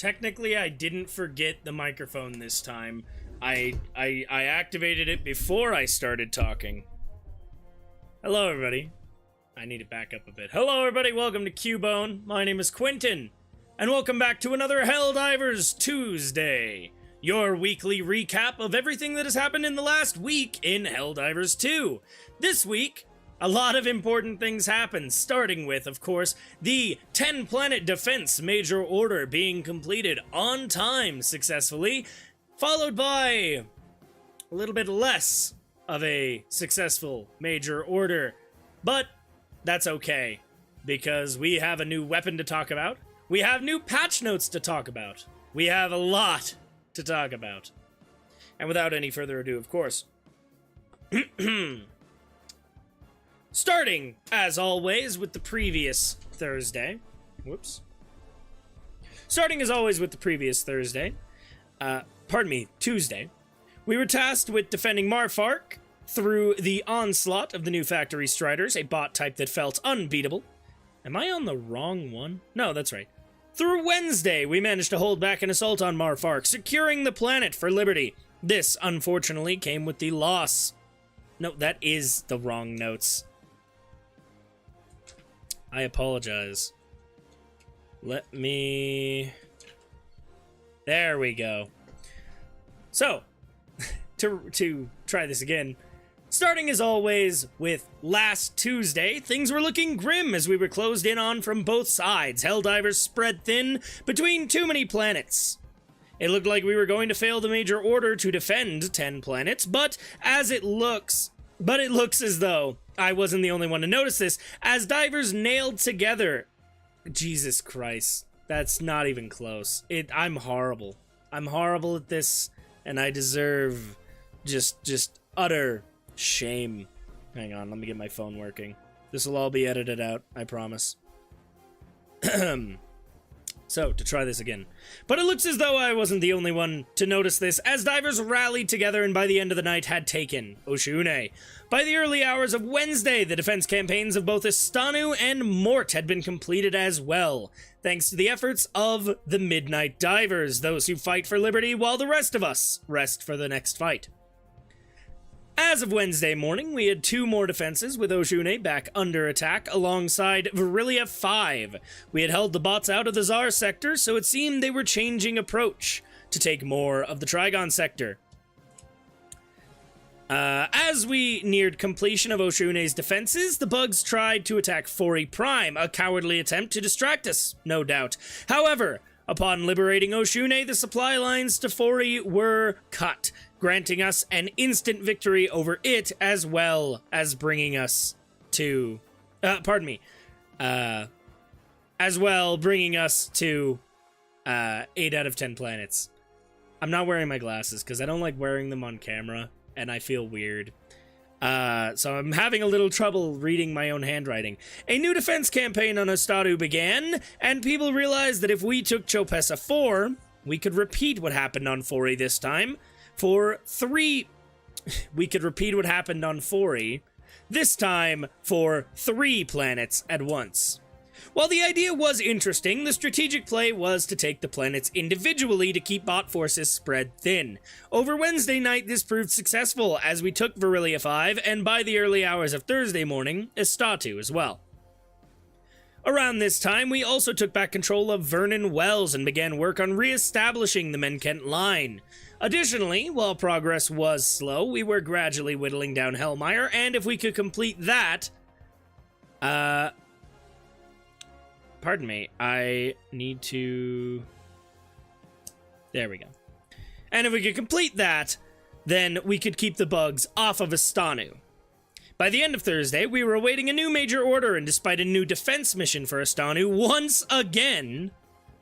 Technically, I didn't forget the microphone this time. I activated it before I started talking. Hello, everybody. I need to back up a bit. Hello, everybody. Welcome to Cubone. My name is Quentin, and welcome back to another Helldivers 2'sDay, your weekly recap of everything that has happened in the last week in Helldivers 2. This week, a lot of important things happened, starting with, of course, the 10-planet defense major order being completed on time successfully, followed by a little bit less of a successful major order. But that's okay, because we have a new weapon to talk about, we have new patch notes to talk about, we have a lot to talk about. And without any further ado, of course, starting, as always, with the previous Thursday. Whoops. Starting, as always, with the previous Thursday. Tuesday. We were tasked with defending Marfark through the onslaught of the new Factory Striders, a bot type that felt unbeatable. Am I on the wrong one? No, that's right. Through Wednesday, we managed to hold back an assault on Marfark, securing the planet for liberty. This, unfortunately, came with the loss. No, that is the wrong notes. I apologize. Let me... There we go. So, to try this again, starting as always with last Tuesday, things were looking grim as we were closed in on from both sides. Helldivers spread thin between too many planets. It looked like we were going to fail the major order to defend 10 planets, but it looks as though I wasn't the only one to notice this, as divers nailed together... Jesus Christ, that's not even close. I'm horrible. I'm horrible at this, and I deserve just utter shame. Hang on, let me get my phone working. This will all be edited out, I promise. So, to try this again. But it looks as though I wasn't the only one to notice this, as divers rallied together and by the end of the night had taken Oshune. By the early hours of Wednesday, the defense campaigns of both Istanu and Mort had been completed as well, thanks to the efforts of the Midnight Divers, those who fight for liberty while the rest of us rest for the next fight. As of Wednesday morning, we had 2 more defenses, with Oshune back under attack alongside Virilia 5. We had held the bots out of the Tsar sector, so it seemed they were changing approach to take more of the Trigon sector. As we neared completion of Oshune's defenses, the bugs tried to attack Fori Prime, a cowardly attempt to distract us, no doubt. However, upon liberating Oshune, the supply lines to Fori were cut, granting us an instant victory over it, as well as bringing us to... as well, bringing us to 8 out of 10 planets. I'm not wearing my glasses, because I don't like wearing them on camera, and I feel weird. So I'm having a little trouble reading my own handwriting. A new defense campaign on Ostadu began, and people realized that if we took Chopessa 4, we could repeat what happened on Fori this time. We could repeat what happened on Fori, this time for 3 planets at once. While the idea was interesting, the strategic play was to take the planets individually to keep bot forces spread thin. Over Wednesday night, this proved successful, as we took Virilia 5, and by the early hours of Thursday morning, Estatu as well. Around this time, we also took back control of Vernon Wells and began work on re-establishing the Menkent line. Additionally, while progress was slow, we were gradually whittling down Hellmire, and if we could complete that... Pardon me, I need to... There we go. And if we could complete that, then we could keep the bugs off of Istanu. By the end of Thursday, we were awaiting a new major order, and despite a new defense mission for Istanu, once again...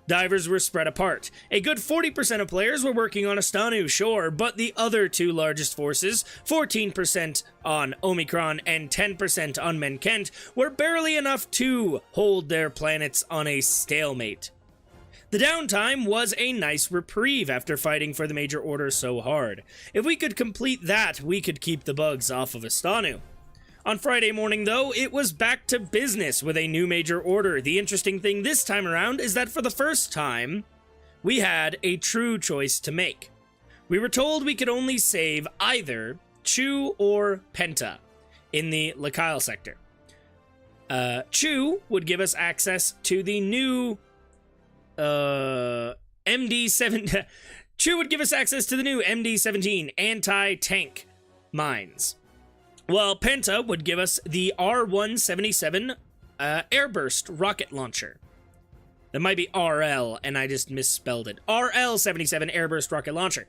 divers were spread apart. A good 40% of players were working on Istanu, sure, but the other 2 largest forces, 14% on Omicron and 10% on Menkent, were barely enough to hold their planets on a stalemate. The downtime was a nice reprieve after fighting for the major order so hard. If we could complete that, we could keep the bugs off of Istanu. On Friday morning, though, it was back to business with a new major order. The interesting thing this time around is that for the first time, we had a true choice to make. We were told we could only save either Chew or Penta in the Lakyle sector. Chew would give us access to the new MD7. Chew would give us access to the new MD17 anti-tank mines, while Penta would give us the R177 Airburst Rocket Launcher. That might be RL, and I just misspelled it. RL-77 Airburst Rocket Launcher.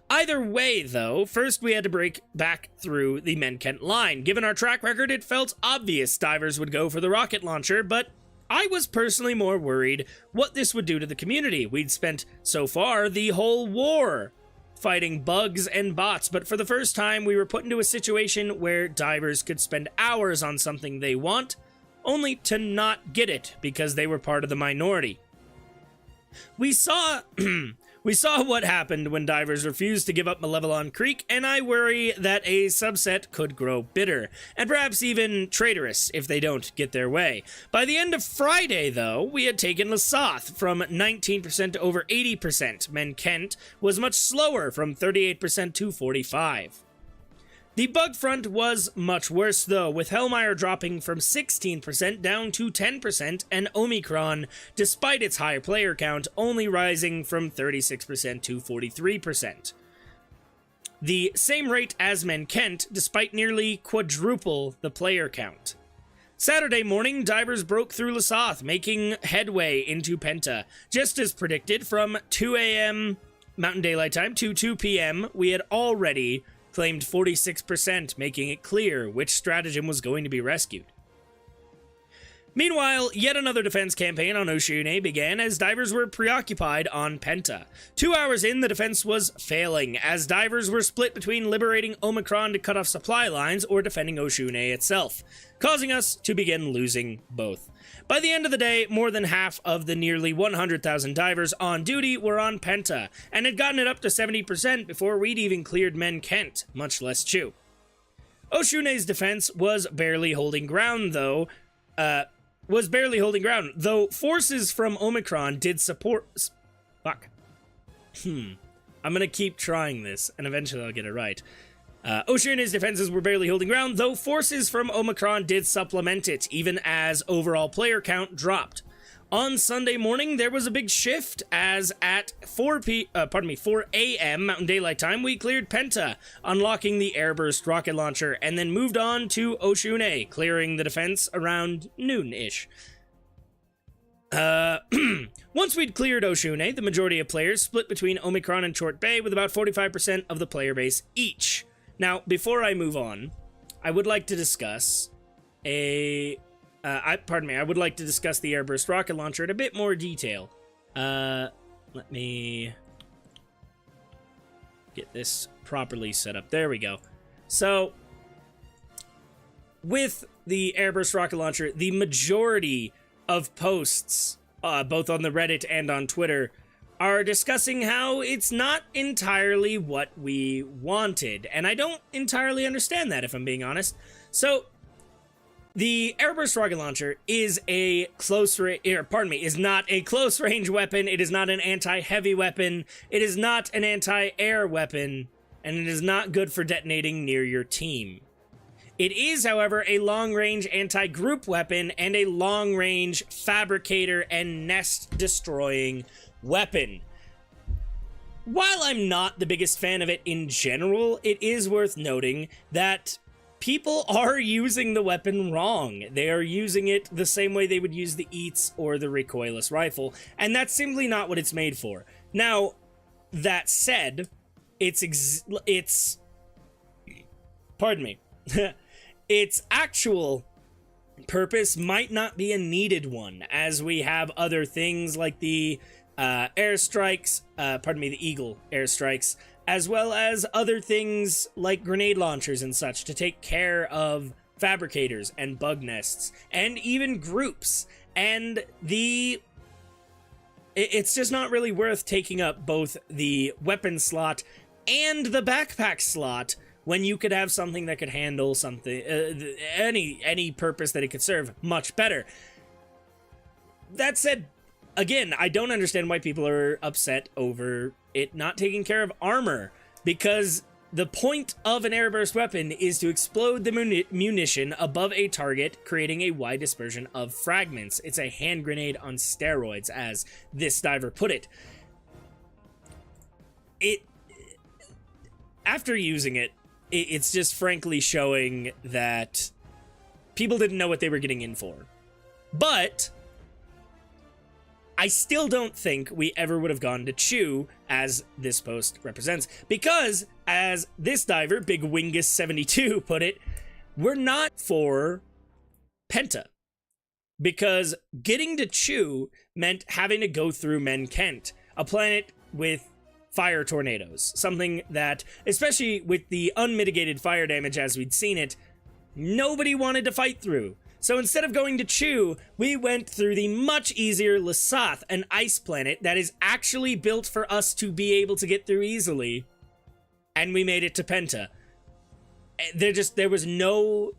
Either way, though, first we had to break back through the Men-Kent line. Given our track record, it felt obvious divers would go for the rocket launcher, but I was personally more worried what this would do to the community. We'd spent, so far, the whole war fighting bugs and bots, but for the first time, we were put into a situation where divers could spend hours on something they want, only to not get it because they were part of the minority. We saw what happened when divers refused to give up Malevelon Creek, and I worry that a subset could grow bitter, and perhaps even traitorous if they don't get their way. By the end of Friday, though, we had taken Lesath from 19% to over 80%. Men-Kent was much slower, from 38% to 45%. The bug front was much worse, though, with Hellmire dropping from 16% down to 10%, and Omicron, despite its high player count, only rising from 36% to 43%. The same rate as Men-Kent, despite nearly quadruple the player count. Saturday morning, divers broke through Lesath, making headway into Penta. Just as predicted, from 2 a.m. Mountain Daylight Time to 2 p.m., we had already claimed 46%, making it clear which stratagem was going to be rescued. Meanwhile, yet another defense campaign on Oshune began as divers were preoccupied on Penta. 2 hours in, the defense was failing, as divers were split between liberating Omicron to cut off supply lines or defending Oshune itself, causing us to begin losing both. By the end of the day, more than half of the nearly 100,000 divers on duty were on Penta, and had gotten it up to 70% before we'd even cleared Men-Kent, much less Chew. Oshune's defense was barely holding ground, though forces from Omicron did support... Fuck. I'm gonna keep trying this, and eventually I'll get it right. Oshune's defenses were barely holding ground, though forces from Omicron did supplement it, even as overall player count dropped. On Sunday morning, there was a big shift, as at 4 a.m. Mountain Daylight Time, we cleared Penta, unlocking the Airburst Rocket Launcher, and then moved on to Oshune, clearing the defense around noon-ish. Once we'd cleared Oshune, the majority of players split between Omicron and Short Bay, with about 45% of the player base each. Now, before I move on, I would like to discuss I would like to discuss the Airburst Rocket Launcher in a bit more detail. Let me get this properly set up. There we go. So, with the Airburst Rocket Launcher, the majority of posts, both on the Reddit and on Twitter, are discussing how it's not entirely what we wanted, and I don't entirely understand that, if I'm being honest. So, the Airburst Rocket Launcher is is not a close-range weapon, it is not an anti-heavy weapon, it is not an anti-air weapon, and it is not good for detonating near your team. It is, however, a long-range anti-group weapon and a long-range fabricator and nest-destroying weapon. While I'm not the biggest fan of it in general, it is worth noting that people are using the weapon wrong. They are using it the same way they would use the Eats or the recoilless rifle, and that's simply not what it's made for. Now, that said, its actual purpose might not be a needed one, as we have other things like the the Eagle airstrikes, as well as other things like grenade launchers and such to take care of fabricators and bug nests, and even groups. And it's just not really worth taking up both the weapon slot and the backpack slot when you could have something that could handle something, any purpose that it could serve much better. That said, again, I don't understand why people are upset over it not taking care of armor, because the point of an airburst weapon is to explode the munition above a target, creating a wide dispersion of fragments. It's a hand grenade on steroids, as this diver put it. After using it, it's just frankly showing that people didn't know what they were getting in for. But I still don't think we ever would have gone to Chew, as this post represents, because, as this diver, Big Wingus72, put it, we're not for Penta. Because getting to Chew meant having to go through Menkent, a planet with fire tornadoes, something that, especially with the unmitigated fire damage as we'd seen it, nobody wanted to fight through. So instead of going to Chew, we went through the much easier Lasath, an ice planet that is actually built for us to be able to get through easily, and we made it to Penta. There was no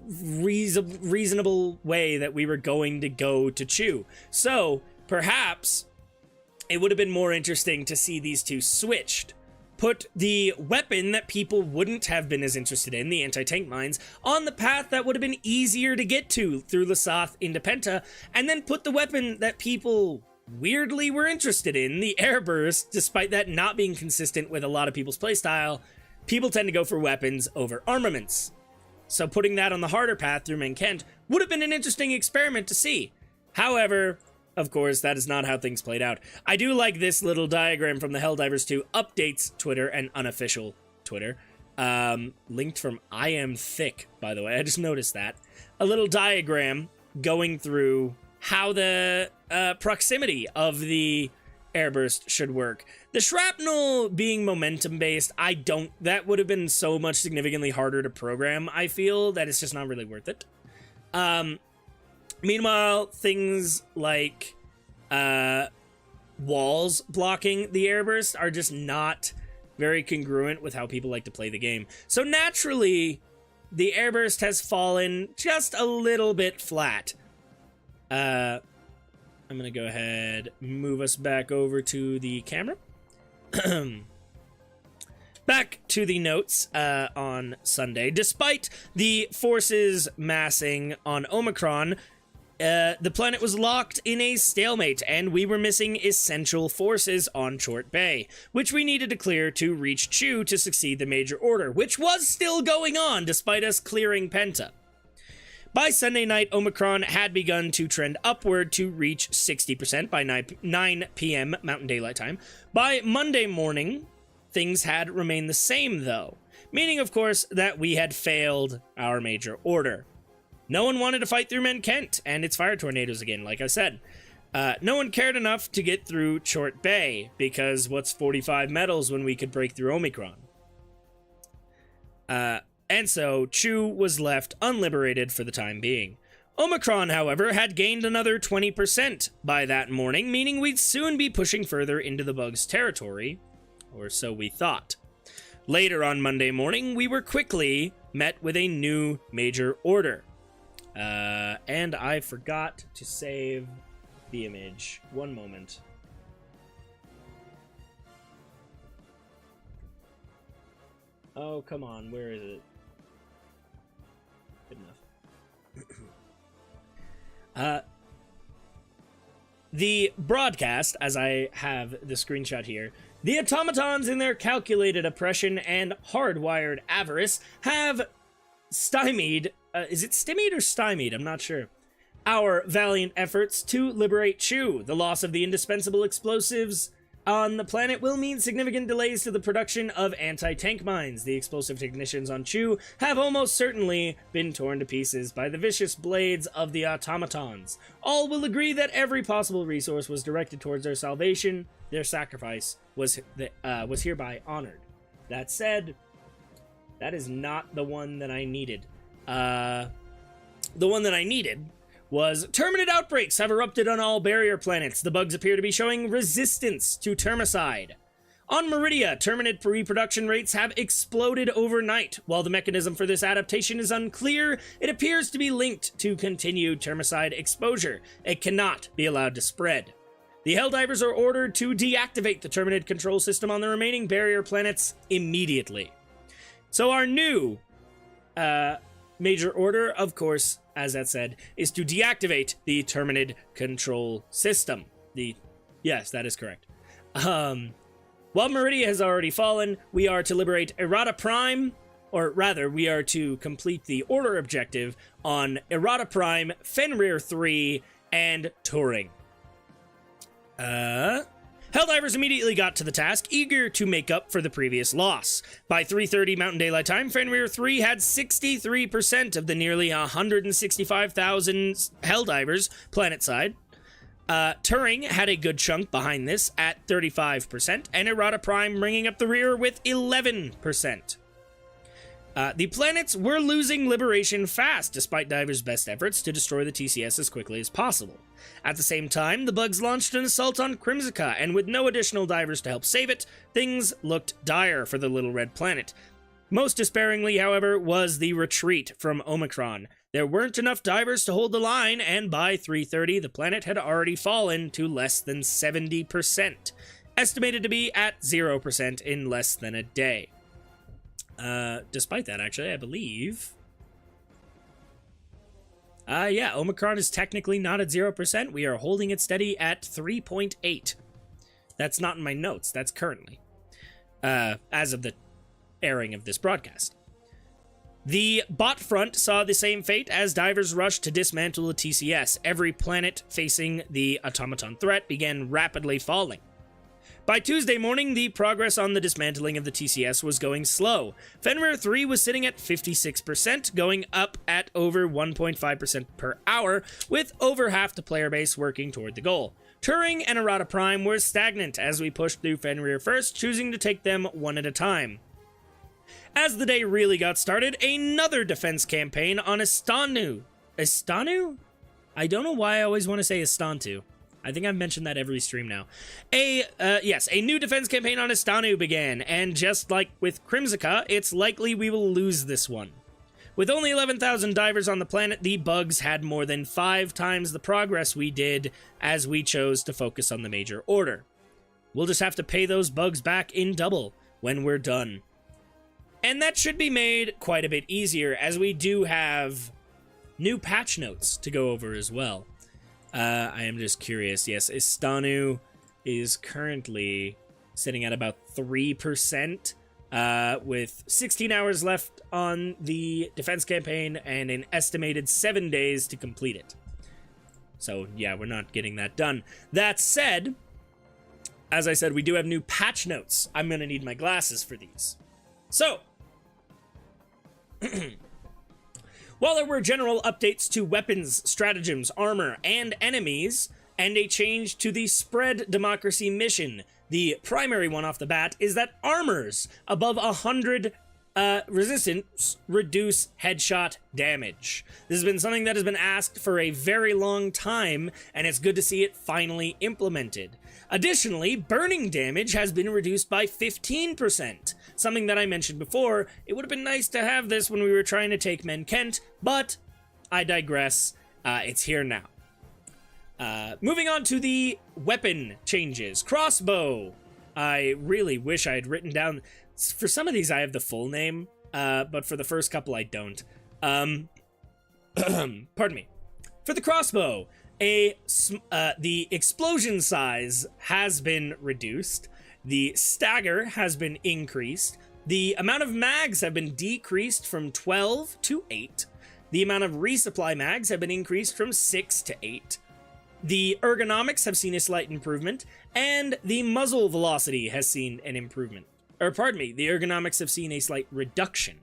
reasonable way that we were going to go to Chew. So perhaps it would have been more interesting to see these two switched. Put the weapon that people wouldn't have been as interested in, the anti-tank mines, on the path that would have been easier to get to through Lasath into Penta, and then put the weapon that people weirdly were interested in, the Airburst, despite that not being consistent with a lot of people's playstyle. People tend to go for weapons over armaments. So putting that on the harder path through Menkent would have been an interesting experiment to see. However, of course, that is not how things played out. I do like this little diagram from the Helldivers 2 updates Twitter and unofficial Twitter. Linked from I Am Thick, by the way. I just noticed that. A little diagram going through how the proximity of the airburst should work. The shrapnel being momentum-based, that would have been so much significantly harder to program, I feel, that it's just not really worth it. Meanwhile, things like walls blocking the airburst are just not very congruent with how people like to play the game. So naturally, the airburst has fallen just a little bit flat. I'm going to go ahead, move us back over to the camera. Back to the notes on Sunday. Despite the forces massing on Omicron, the planet was locked in a stalemate, and we were missing essential forces on Short Bay, which we needed to clear to reach Chew to succeed the major order, which was still going on despite us clearing Penta. By Sunday night, Omicron had begun to trend upward to reach 60% by 9 p.m. Mountain Daylight Time. By Monday morning, things had remained the same, though, meaning, of course, that we had failed our major order. No one wanted to fight through Menkent and its fire tornadoes again, like I said. No one cared enough to get through Short Bay, because what's 45 metals when we could break through Omicron? And so Chew was left unliberated for the time being. Omicron, however, had gained another 20% by that morning, meaning we'd soon be pushing further into the bug's territory, or so we thought. Later on Monday morning, we were quickly met with a new major order. And I forgot to save the image. One moment. Oh, come on. Where is it? Good enough. The broadcast, as I have the screenshot here, the automatons in their calculated oppression and hardwired avarice have stymied, is it stymied or stymied? I'm not sure. Our valiant efforts to liberate Chew. The loss of the indispensable explosives on the planet will mean significant delays to the production of anti-tank mines. The explosive technicians on Chew have almost certainly been torn to pieces by the vicious blades of the automatons. All will agree that every possible resource was directed towards their salvation. Their sacrifice was hereby honored. That said, that is not the one that I needed. The one that I needed was terminate outbreaks have erupted on all barrier planets. The bugs appear to be showing resistance to termicide. On Meridia, terminate reproduction rates have exploded overnight. While the mechanism for this adaptation is unclear, it appears to be linked to continued termicide exposure. It cannot be allowed to spread. The Helldivers are ordered to deactivate the Terminid control system on the remaining barrier planets immediately. So our new major order, of course, as that said, is to deactivate the Terminid control system. Yes, that is correct. While Meridia has already fallen, we are to liberate Errata Prime, or rather, we are to complete the order objective on Errata Prime, Fenrir 3, and Turing. Helldivers immediately got to the task, eager to make up for the previous loss. By 3:30 Mountain Daylight Time, Fenrir 3 had 63% of the nearly 165,000 Helldivers planetside. Turing had a good chunk behind this at 35%, and Errata Prime bringing up the rear with 11%. The planets were losing liberation fast, despite divers' best efforts to destroy the TCS as quickly as possible. At the same time, the bugs launched an assault on Crimsica, and with no additional divers to help save it, things looked dire for the little red planet. Most despairingly, however, was the retreat from Omicron. There weren't enough divers to hold the line, and by 3:30, the planet had already fallen to less than 70%, estimated to be at 0% in less than a day. Despite that, actually, I believe... yeah, Omicron is technically not at 0%. We are holding it steady at 3.8. That's not in my notes. That's currently. As of the airing of this broadcast. The bot front saw the same fate as divers rushed to dismantle the TCS. Every planet facing the automaton threat began rapidly falling. By Tuesday morning, the progress on the dismantling of the TCS was going slow. Fenrir 3 was sitting at 56%, going up at over 1.5% per hour, with over half the player base working toward the goal. Turing and Errata Prime were stagnant as we pushed through Fenrir first, choosing to take them one at a time. As the day really got started, another defense campaign on Istanu. Istanu? I don't know why I always want to say Istantu. I think I've mentioned that every stream now. Yes, a new defense campaign on Istanu began, and just like with Crimsica, it's likely we will lose this one. With only 11,000 divers on the planet, the bugs had more than 5 times the progress we did as we chose to focus on the major order. We'll just have to pay those bugs back in double when we're done. And that should be made quite a bit easier, as we do have new patch notes to go over as well. I am just curious. Yes, Istanu is currently sitting at about 3%, with 16 hours left on the defense campaign and an estimated 7 days to complete it. So, yeah, we're not getting that done. That said, as I said, we do have new patch notes. I'm going to need my glasses for these. So, while there were general updates to weapons, stratagems, armor, and enemies, and a change to the Spread Democracy mission, the primary one off the bat is that armors above 100 resistance reduce headshot damage. This has been something that has been asked for a very long time, and it's good to see it finally implemented. Additionally, burning damage has been reduced by 15%, something that I mentioned before. It would have been nice to have this when we were trying to take Menkent, but I digress. It's here now. Moving on to the weapon changes. Crossbow. I really wish I had written down... For some of these, I have the full name, but for the first couple, I don't. Pardon me. For the crossbow, the explosion size has been reduced. The stagger has been increased. The amount of mags have been decreased from 12 to 8. The amount of resupply mags have been increased from 6 to 8. The ergonomics have seen a slight improvement, and the muzzle velocity has seen an improvement. Or pardon me, the ergonomics have seen a slight reduction,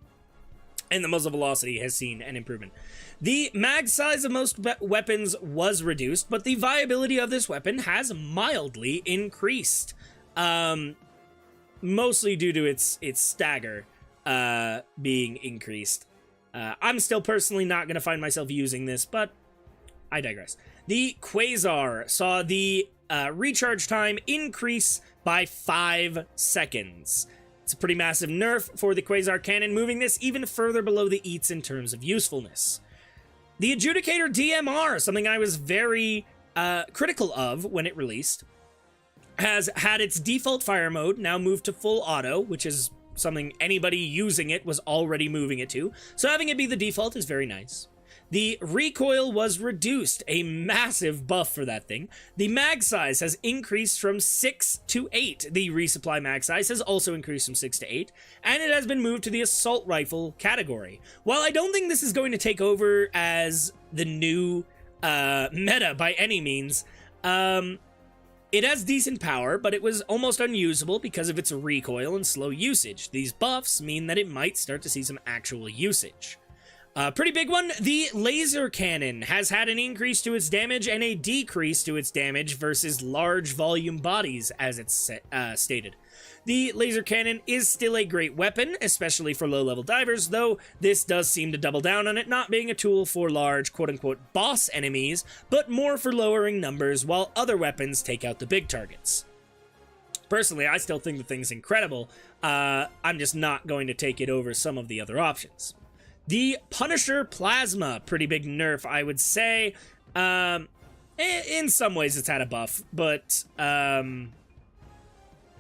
and the muzzle velocity has seen an improvement. The mag size of most weapons was reduced, but the viability of this weapon has mildly increased. Mostly due to its stagger being increased. I'm still personally not going to find myself using this, but I digress. The Quasar saw the recharge time increase by 5 seconds. It's a pretty massive nerf for the Quasar cannon, moving this even further below the Eats in terms of usefulness. The Adjudicator DMR, something I was very critical of when it released, has had its default fire mode now moved to full auto, which is something anybody using it was already moving it to. So having it be the default is very nice. The recoil was reduced, a massive buff for that thing. The mag size has increased from 6 to 8. The resupply mag size has also increased from 6 to 8, and it has been moved to the assault rifle category. While I don't think this is going to take over as the new meta by any means, it has decent power, but it was almost unusable because of its recoil and slow usage. These buffs mean that it might start to see some actual usage. Pretty big one, the laser cannon has had an increase to its damage and a decrease to its damage versus large volume bodies, as it's stated. The laser cannon is still a great weapon, especially for low-level divers, though this does seem to double down on it not being a tool for large, quote-unquote, boss enemies, but more for lowering numbers while other weapons take out the big targets. Personally, I still think the thing's incredible. I'm just not going to take it over some of the other options. The Punisher Plasma, pretty big nerf, I would say. In some ways, it's had a buff, but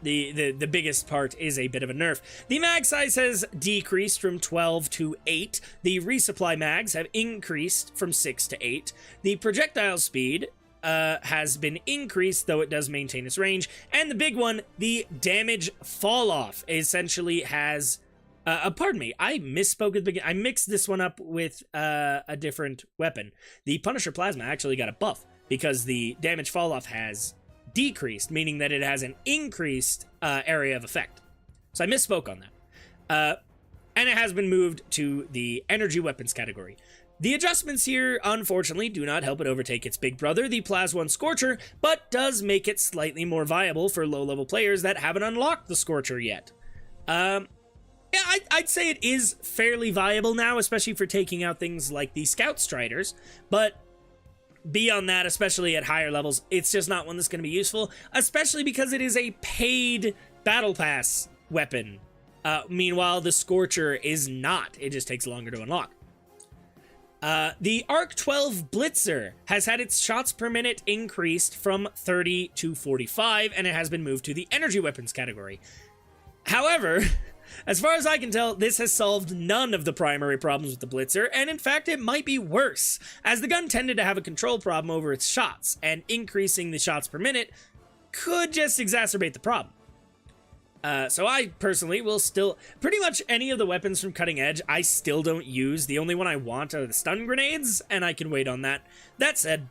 the biggest part is a bit of a nerf. The mag size has decreased from 12 to 8. The resupply mags have increased from 6 to 8. The projectile speed has been increased, though it does maintain its range. And the big one, the damage fall off, essentially has... pardon me, I misspoke at the beginning. I mixed this one up with a different weapon. The Punisher Plasma actually got a buff because the damage falloff has decreased, meaning that it has an increased area of effect. So I misspoke on that. And it has been moved to the energy weapons category. The adjustments here, unfortunately, do not help it overtake its big brother, the Plas1 Scorcher, but does make it slightly more viable for low-level players that haven't unlocked the Scorcher yet. Yeah, I'd say it is fairly viable now, especially for taking out things like the Scout Striders, but beyond that, especially at higher levels, it's just not one that's going to be useful, especially because it is a paid Battle Pass weapon. Meanwhile, the Scorcher is not. It just takes longer to unlock. The Arc 12 Blitzer has had its shots per minute increased from 30 to 45, and it has been moved to the energy weapons category. However... as far as I can tell, this has solved none of the primary problems with the Blitzer, and in fact it might be worse, as the gun tended to have a control problem over its shots, and increasing the shots per minute could just exacerbate the problem. So I personally will still, pretty much any of the weapons from Cutting Edge, I still don't use. The only one I want are the stun grenades, and I can wait on that. That said,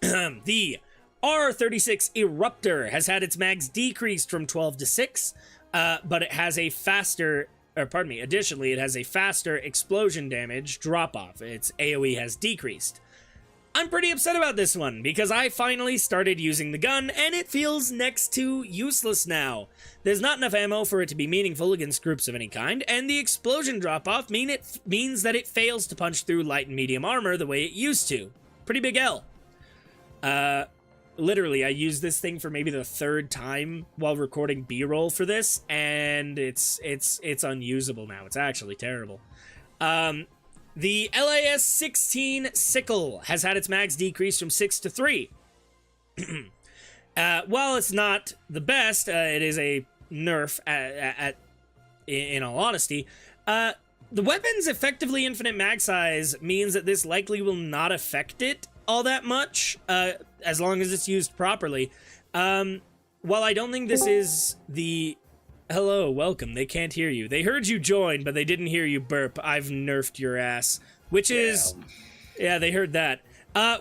the R36 Eruptor has had its mags decreased from 12 to 6, but it has a faster, additionally, it has a faster explosion damage drop-off. Its AoE has decreased. I'm pretty upset about this one, because I finally started using the gun, and it feels next to useless now. There's not enough ammo for it to be meaningful against groups of any kind, and the explosion drop-off means that it fails to punch through light and medium armor the way it used to. Pretty big L. Literally, I used this thing for maybe the third time while recording B-roll for this, and it's unusable now. It's actually terrible. The LAS-16 Sickle has had its mags decreased from 6 to 3. While it's not the best, it is a nerf in all honesty. The weapon's effectively infinite mag size means that this likely will not affect it all that much, as long as it's used properly. While I don't think this is the... Hello, welcome, they can't hear you. They heard you join, but they didn't hear you burp. I've nerfed your ass. Which is... Yeah, they heard that.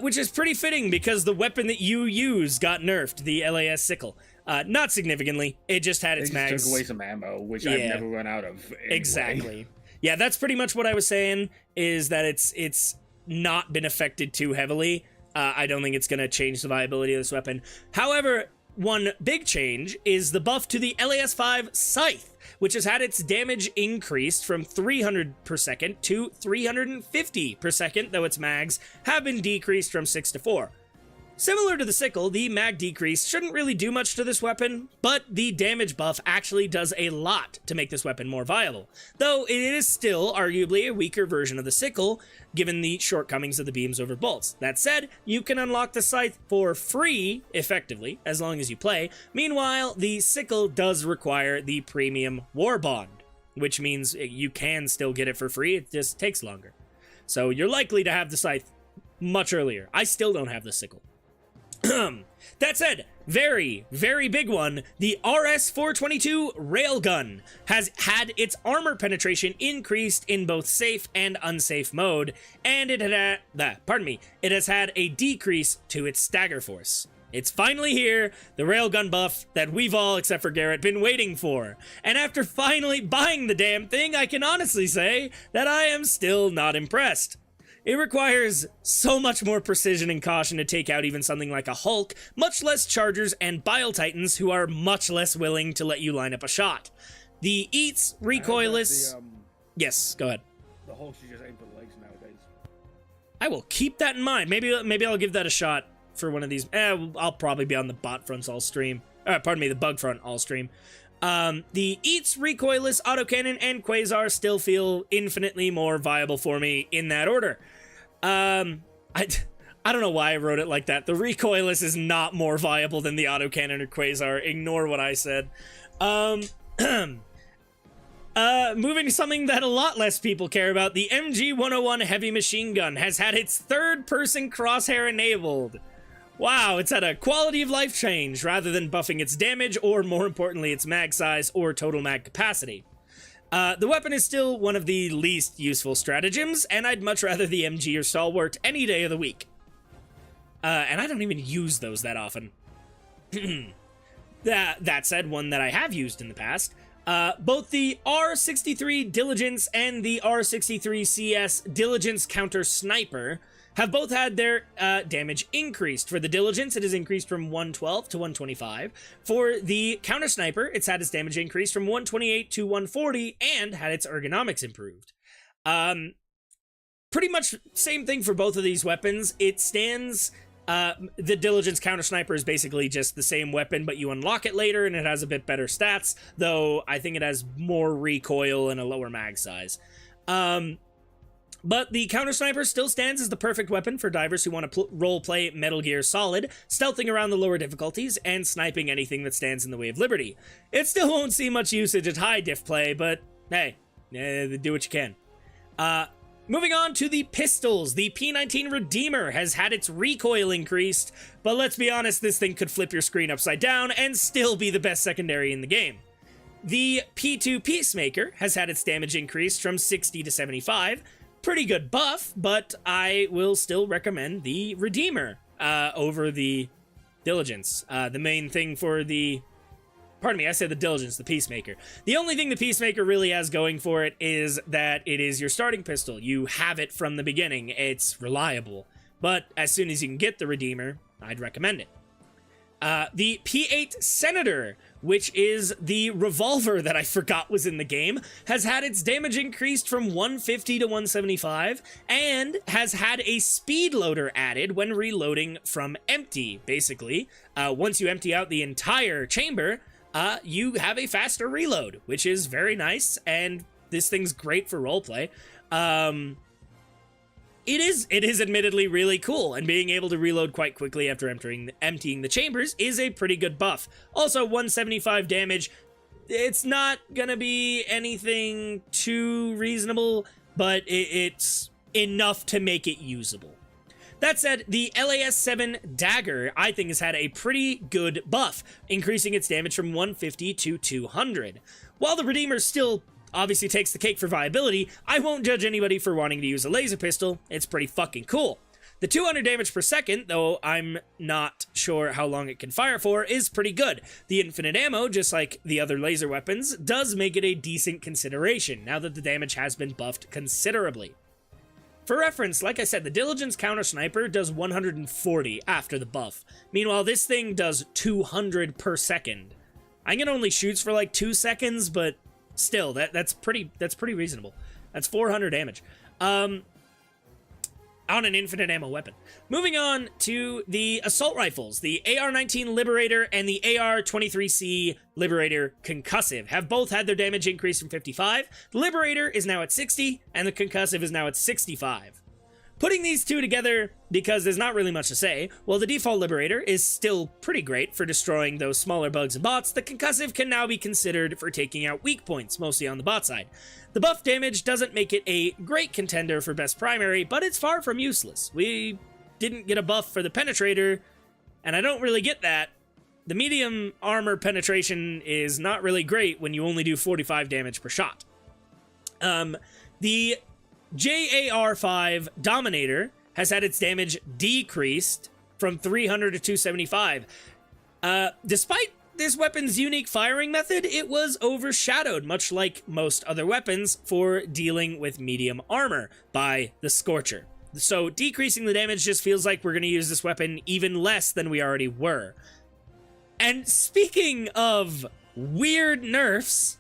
Which is pretty fitting, because the weapon that you use got nerfed, the LAS Sickle. Not significantly, it just had its mags... took away some ammo, which I've never run out of anyway. Exactly. Yeah, that's pretty much what I was saying, is that it's not been affected too heavily. I don't think it's going to change the viability of this weapon. However, one big change is the buff to the LAS-5 Scythe, which has had its damage increased from 300 per second to 350 per second, though its mags have been decreased from 6 to 4. Similar to the sickle, the mag decrease shouldn't really do much to this weapon, but the damage buff actually does a lot to make this weapon more viable, though it is still arguably a weaker version of the sickle, given the shortcomings of the beams over bolts. That said, you can unlock the scythe for free, effectively, as long as you play. Meanwhile, the sickle does require the premium war bond, which means you can still get it for free, it just takes longer. So you're likely to have the scythe much earlier. I still don't have the sickle. That said, very, very big one, the RS-422 Railgun has had its armor penetration increased in both safe and unsafe mode, and it has had a decrease to its stagger force. It's finally here, the railgun buff that we've all, except for Garrett, been waiting for. And after finally buying the damn thing, I can honestly say that I am still not impressed. It requires so much more precision and caution to take out even something like a Hulk, much less Chargers and Bile Titans, who are much less willing to let you line up a shot. The Eats recoilless... Yes, go ahead. The Hulk should just aim for the legs nowadays. I will keep that in mind. Maybe I'll give that a shot for one of these. I'll probably be on the bot fronts all stream. Pardon me, the bug front all stream. The Eats, recoilless, autocannon, and Quasar still feel infinitely more viable for me in that order. I don't know why I wrote it like that. The recoilless is not more viable than the autocannon or Quasar. Ignore what I said. Moving to something that a lot less people care about, the MG-101 heavy machine gun has had its third-person crosshair enabled. Wow, it's had a quality of life change rather than buffing its damage or, more importantly, its mag size or total mag capacity. The weapon is still one of the least useful stratagems, and I'd much rather the MG or Stalwart any day of the week. And I don't even use those that often. That said, one that I have used in the past, both the R63 Diligence and the R63 CS Diligence Counter Sniper have both had their damage increased. For the Diligence, it has increased from 112 to 125. For the Counter Sniper, it's had its damage increased from 128 to 140 and had its ergonomics improved. Pretty much same thing for both of these weapons. It stands... the Diligence Counter Sniper is basically just the same weapon, but you unlock it later and it has a bit better stats, though I think it has more recoil and a lower mag size. But the Counter Sniper still stands as the perfect weapon for divers who want to role-play Metal Gear Solid, stealthing around the lower difficulties, and sniping anything that stands in the way of liberty. It still won't see much usage at high diff play, but hey, do what you can. Moving on to the pistols, the P19 Redeemer has had its recoil increased, but let's be honest, this thing could flip your screen upside down and still be the best secondary in the game. The P2 Peacemaker has had its damage increased from 60 to 75, pretty good buff, but I will still recommend the Redeemer over the Diligence. The main thing for the... Pardon me, I said the Diligence, the Peacemaker. The only thing the Peacemaker really has going for it is that it is your starting pistol. You have it from the beginning. It's reliable. But as soon as you can get the Redeemer, I'd recommend it. The P8 Senator, which is the revolver that I forgot was in the game, has had its damage increased from 150 to 175, and has had a speed loader added when reloading from empty, basically. Once you empty out the entire chamber, you have a faster reload, which is very nice, and this thing's great for roleplay. It is admittedly really cool, and being able to reload quite quickly after emptying the chambers is a pretty good buff. Also, 175 damage, it's not gonna be anything too reasonable, but it's enough to make it usable. That said, the LAS-7 Dagger, I think, has had a pretty good buff, increasing its damage from 150 to 200. While the Redeemer still obviously takes the cake for viability, I won't judge anybody for wanting to use a laser pistol. It's pretty fucking cool. The 200 damage per second, though I'm not sure how long it can fire for, is pretty good. The infinite ammo, just like the other laser weapons, does make it a decent consideration, now that the damage has been buffed considerably. For reference, like I said, the Diligence Counter Sniper does 140 after the buff. Meanwhile, this thing does 200 per second. I think it only shoots for like 2 seconds, but still, that's pretty reasonable. That's 400 damage. on an infinite ammo weapon. Moving on to the assault rifles, the AR-19 Liberator and the AR-23C Liberator Concussive have both had their damage increase from 55. The Liberator is now at 60, and the Concussive is now at 65. Putting these two together, because there's not really much to say, while the default Liberator is still pretty great for destroying those smaller bugs and bots, the Concussive can now be considered for taking out weak points, mostly on the bot side. The buff damage doesn't make it a great contender for best primary, but it's far from useless. We didn't get a buff for the Penetrator, and I don't really get that. The medium armor penetration is not really great when you only do 45 damage per shot. The JAR-5 Dominator has had its damage decreased from 300 to 275. Despite this weapon's unique firing method, it was overshadowed, much like most other weapons, for dealing with medium armor by the Scorcher. So decreasing the damage just feels like we're going to use this weapon even less than we already were. And speaking of weird nerfs,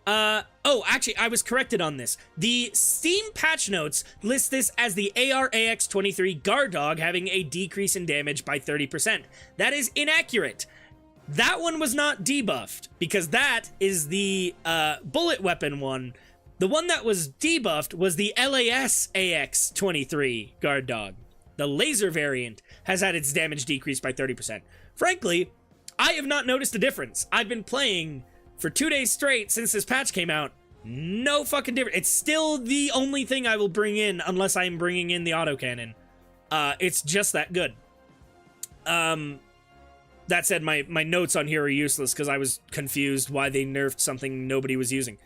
actually, I was corrected on this. The Steam patch notes list this as the AR-AX-23 Guard Dog having a decrease in damage by 30%. That is inaccurate. That one was not debuffed, because that is the bullet weapon one. The one that was debuffed was the LAS AX-23 Guard Dog. The laser variant has had its damage decreased by 30%. Frankly, I have not noticed a difference. I've been playing for 2 days straight since this patch came out. No fucking difference. It's still the only thing I will bring in unless I'm bringing in the autocannon. It's just that good. That said, my notes on here are useless because I was confused why they nerfed something nobody was using.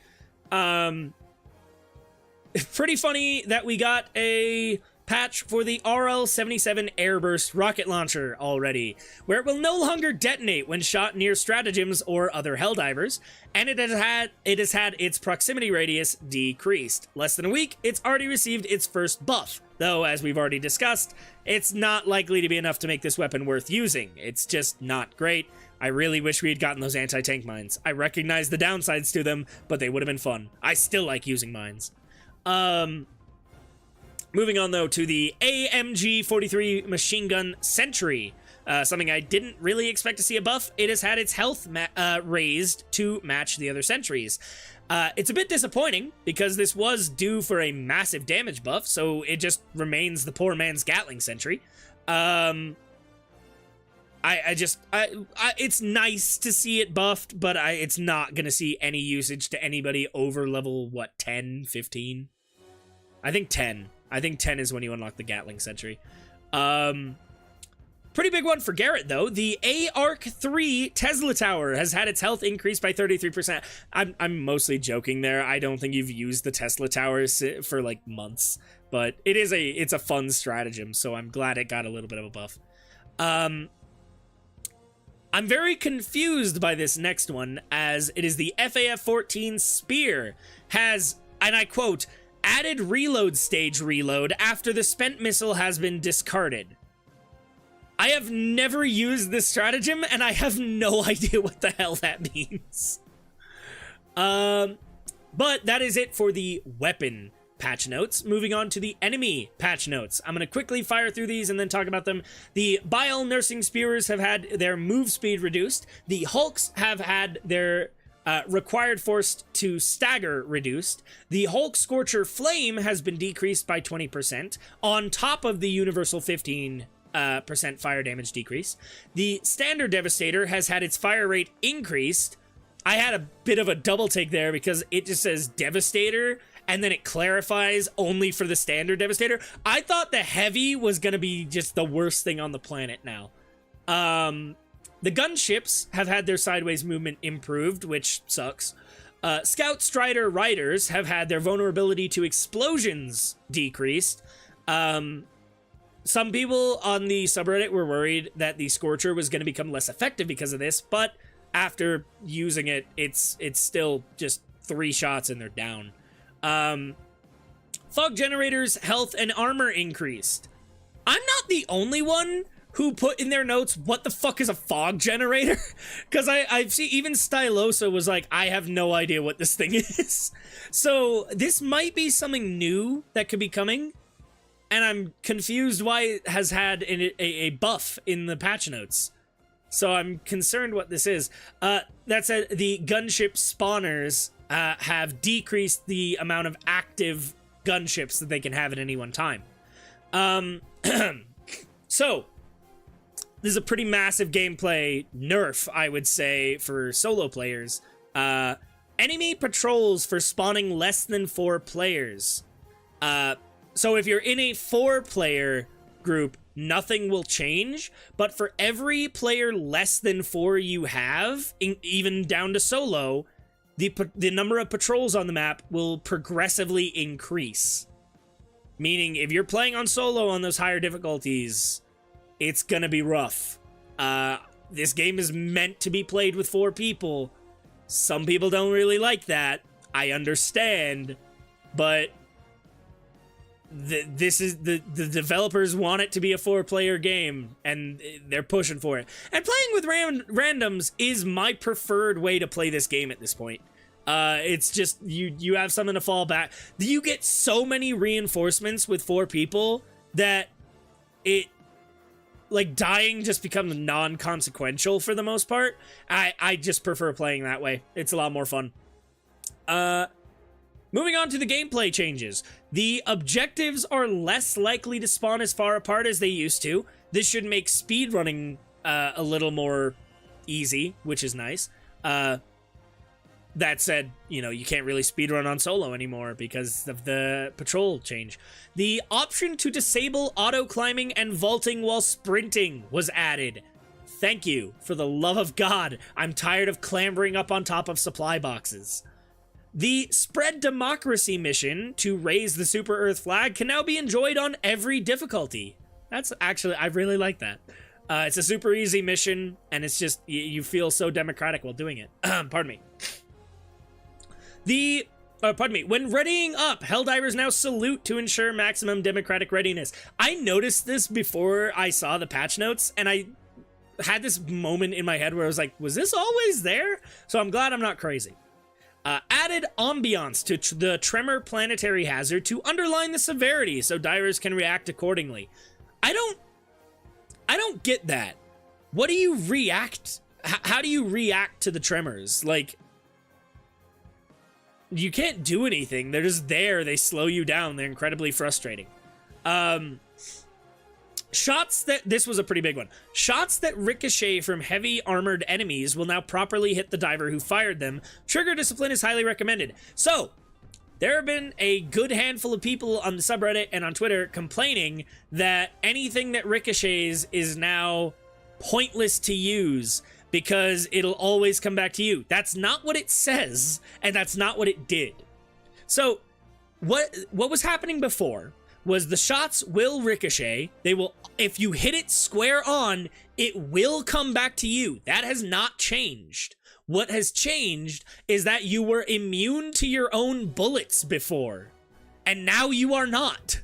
Pretty funny that we got a patch for the RL-77 Airburst Rocket Launcher already, where it will no longer detonate when shot near stratagems or other Helldivers, and it has had its proximity radius decreased. Less than a week, it's already received its first buff, though, as we've already discussed, it's not likely to be enough to make this weapon worth using. It's just not great. I really wish we had gotten those anti-tank mines. I recognize the downsides to them, but they would have been fun. I still like using mines. Moving on, though, to the AMG-43 Machine Gun Sentry. Something I didn't really expect to see a buff. It has had its health raised to match the other sentries. It's a bit disappointing, because this was due for a massive damage buff, so it just remains the poor man's Gatling Sentry. It's nice to see it buffed, but it's not going to see any usage to anybody over level, 10, 15? I think 10. I think 10 is when you unlock the Gatling Sentry. Pretty big one for Garrett, though. The ARC-3 Tesla Tower has had its health increased by 33%. I'm mostly joking there. I don't think you've used the Tesla Towers for, like, months. But it's a fun stratagem, so I'm glad it got a little bit of a buff. I'm very confused by this next one, as it is the FAF-14 Spear has, and I quote, added reload stage reload after the spent missile has been discarded. I have never used this stratagem, and I have no idea what the hell that means. But that is it for the weapon patch notes. Moving on to the enemy patch notes. I'm going to quickly fire through these and then talk about them. The Bile Nursing Spearers have had their move speed reduced. The Hulks have had their required force to stagger reduced. The Hulk Scorcher Flame has been decreased by 20%, on top of the universal 15% fire damage decrease. The Standard Devastator has had its fire rate increased. I had a bit of a double take there because it just says Devastator, and then it clarifies only for the Standard Devastator. I thought the Heavy was going to be just the worst thing on the planet now. The gunships have had their sideways movement improved, which sucks. Scout Strider Riders have had their vulnerability to explosions decreased. Some people on the subreddit were worried that the Scorcher was going to become less effective because of this, but after using it, it's still just 3 shots and they're down. Fog Generators' health and armor increased. I'm not the only one who put in their notes, what the fuck is a fog generator? Because I've seen, even Stylosa was like, I have no idea what this thing is. So this might be something new that could be coming. and I'm confused why it has had a buff in the patch notes. So I'm concerned what this is. That said, the gunship spawners have decreased the amount of active gunships that they can have at any one time. So, this is a pretty massive gameplay nerf, I would say, for solo players. Enemy patrols for spawning less than 4 players. So if you're in a 4-player group, nothing will change, but for every player less than 4 you have, even down to solo, the number of patrols on the map will progressively increase. Meaning, if you're playing on solo on those higher difficulties, it's gonna be rough. This game is meant to be played with 4 people. Some people don't really like that. I understand, but the developers want it to be a 4-player game, and they're pushing for it. And playing with randoms is my preferred way to play this game at this point. It's just you have something to fall back. You get so many reinforcements with 4 people that like dying just becomes non-consequential for the most part. I just prefer playing that way. It's a lot more fun. Moving on to the gameplay changes. The objectives are less likely to spawn as far apart as they used to. This should make speedrunning a little more easy, which is nice. That said, you know, you can't really speedrun on solo anymore because of the patrol change. The option to disable auto climbing and vaulting while sprinting was added. Thank you, for the love of God. I'm tired of clambering up on top of supply boxes. The Spread Democracy mission to raise the Super Earth flag can now be enjoyed on every difficulty. That's actually, I really like that. It's a super easy mission, and it's just, you feel so democratic while doing it. Pardon me. When readying up, Helldivers now salute to ensure maximum democratic readiness. I noticed this before I saw the patch notes, and I had this moment in my head where I was like, was this always there? So I'm glad I'm not crazy. Added ambiance to the Tremor planetary hazard to underline the severity so divers can react accordingly. I don't get that. What do you react? How do you react to the tremors? Like, you can't do anything. They're just there. They slow you down. They're incredibly frustrating. Shots that... This was a pretty big one. Shots that ricochet from heavy armored enemies will now properly hit the diver who fired them. Trigger discipline is highly recommended. So, there have been a good handful of people on the subreddit and on Twitter complaining that anything that ricochets is now pointless to use because it'll always come back to you. That's not what it says, and that's not what it did. So, what was happening before was the shots will ricochet. They will, if you hit it square on, it will come back to you. That has not changed. What has changed is that you were immune to your own bullets before, and now you are not.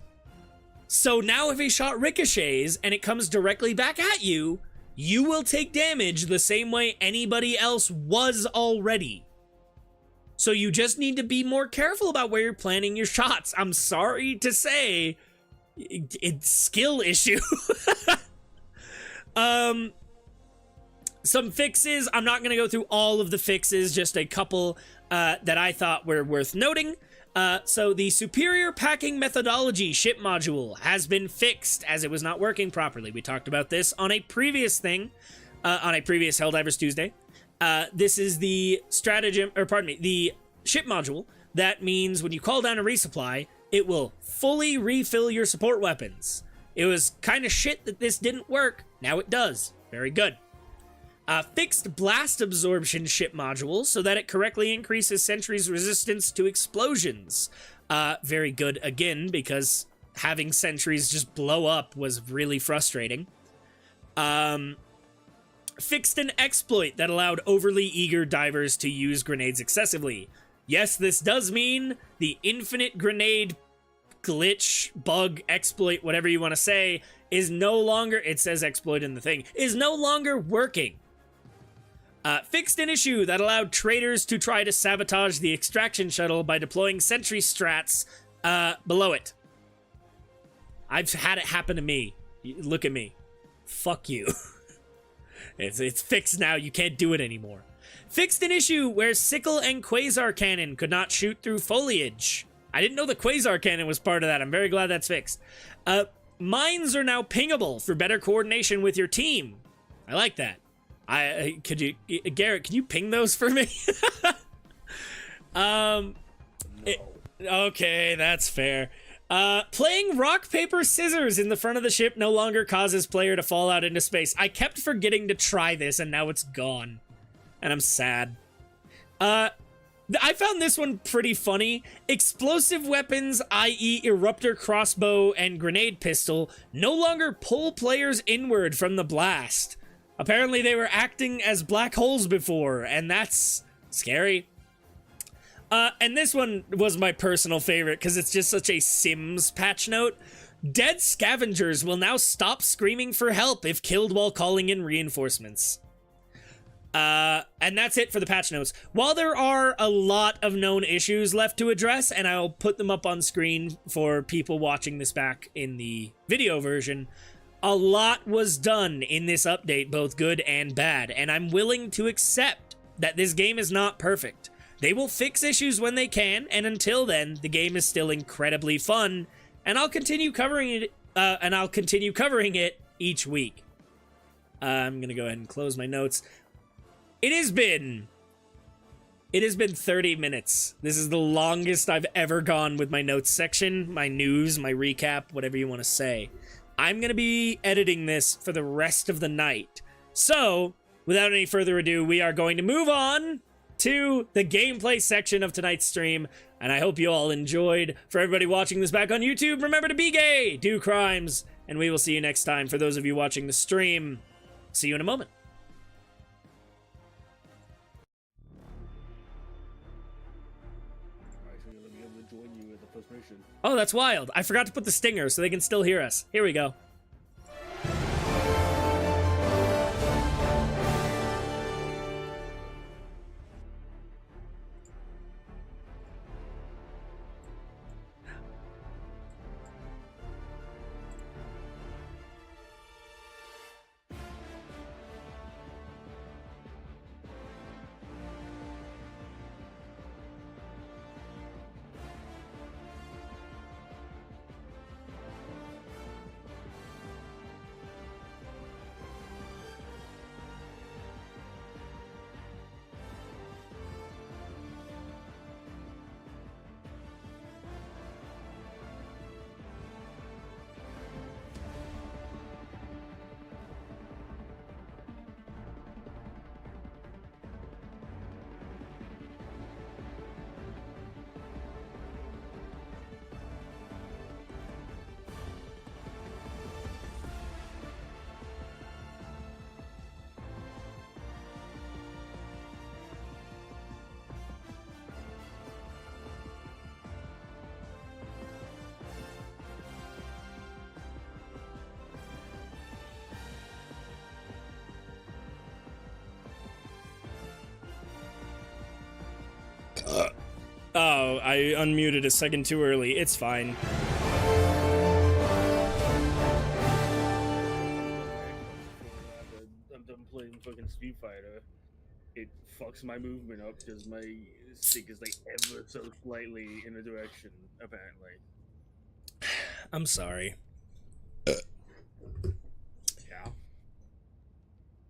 So now if a shot ricochets and it comes directly back at you, you will take damage the same way anybody else was already. So you just need to be more careful about where you're planting your shots. I'm sorry to say, it's skill issue. Some fixes. I'm not going to go through all of the fixes, just a couple that I thought were worth noting. So the superior packing methodology ship module has been fixed as it was not working properly. We talked about this on a previous thing, on a previous Helldivers Tuesday. This is the stratagem, or pardon me, the ship module. That means when you call down a resupply, it will fully refill your support weapons. It was kind of shit that this didn't work. Now it does. Very good. Fixed blast absorption ship module so that it correctly increases sentries' resistance to explosions. Very good again, because having sentries just blow up was really frustrating. Fixed an exploit that allowed overly eager divers to use grenades excessively. Yes, this does mean the infinite grenade glitch, bug, exploit, whatever you want to say, is no longer, it says exploit in the thing, is no longer working. Fixed an issue that allowed traitors to try to sabotage the extraction shuttle by deploying sentry strats below it. I've had it happen to me. Look at me. Fuck you. It's fixed now. You can't do it anymore. Fixed an issue where sickle and quasar cannon could not shoot through foliage. I didn't know the quasar cannon was part of that. I'm very glad that's fixed. Mines are now pingable for better coordination with your team. I like that. Could you, Garrett, can you ping those for me? No. Okay, that's fair. Playing rock, paper, scissors in the front of the ship no longer causes player to fall out into space. I kept forgetting to try this, and now it's gone. And I'm sad. I found this one pretty funny. Explosive weapons, i.e. eruptor crossbow and grenade pistol, no longer pull players inward from the blast. Apparently they were acting as black holes before, and that's scary. And this one was my personal favorite because it's just such a Sims patch note. Dead scavengers will now stop screaming for help if killed while calling in reinforcements. And that's it for the patch notes. While there are a lot of known issues left to address, and I'll put them up on screen for people watching this back in the video version, a lot was done in this update, both good and bad, and I'm willing to accept that this game is not perfect. They will fix issues when they can, and until then, the game is still incredibly fun, and I'll continue covering it, each week. I'm gonna go ahead and close my notes. It has been 30 minutes. This is the longest I've ever gone with my notes section, my news, my recap, whatever you want to say. I'm gonna be editing this for the rest of the night. So, without any further ado, we are going to move on to the gameplay section of tonight's stream, and I hope you all enjoyed. For everybody watching this back on YouTube, remember to be gay, do crimes, and we will see you next time. For those of you watching the stream, see you in a moment. Alright, so you'll be able to join you at the first mission. Oh, that's wild. I forgot to put the stinger so they can still hear us. Here we go. Oh, I unmuted a second too early. It's fine. I'm done playing fucking Street Fighter. It fucks my movement up because my stick is like ever so slightly in a direction, apparently. I'm sorry. Yeah.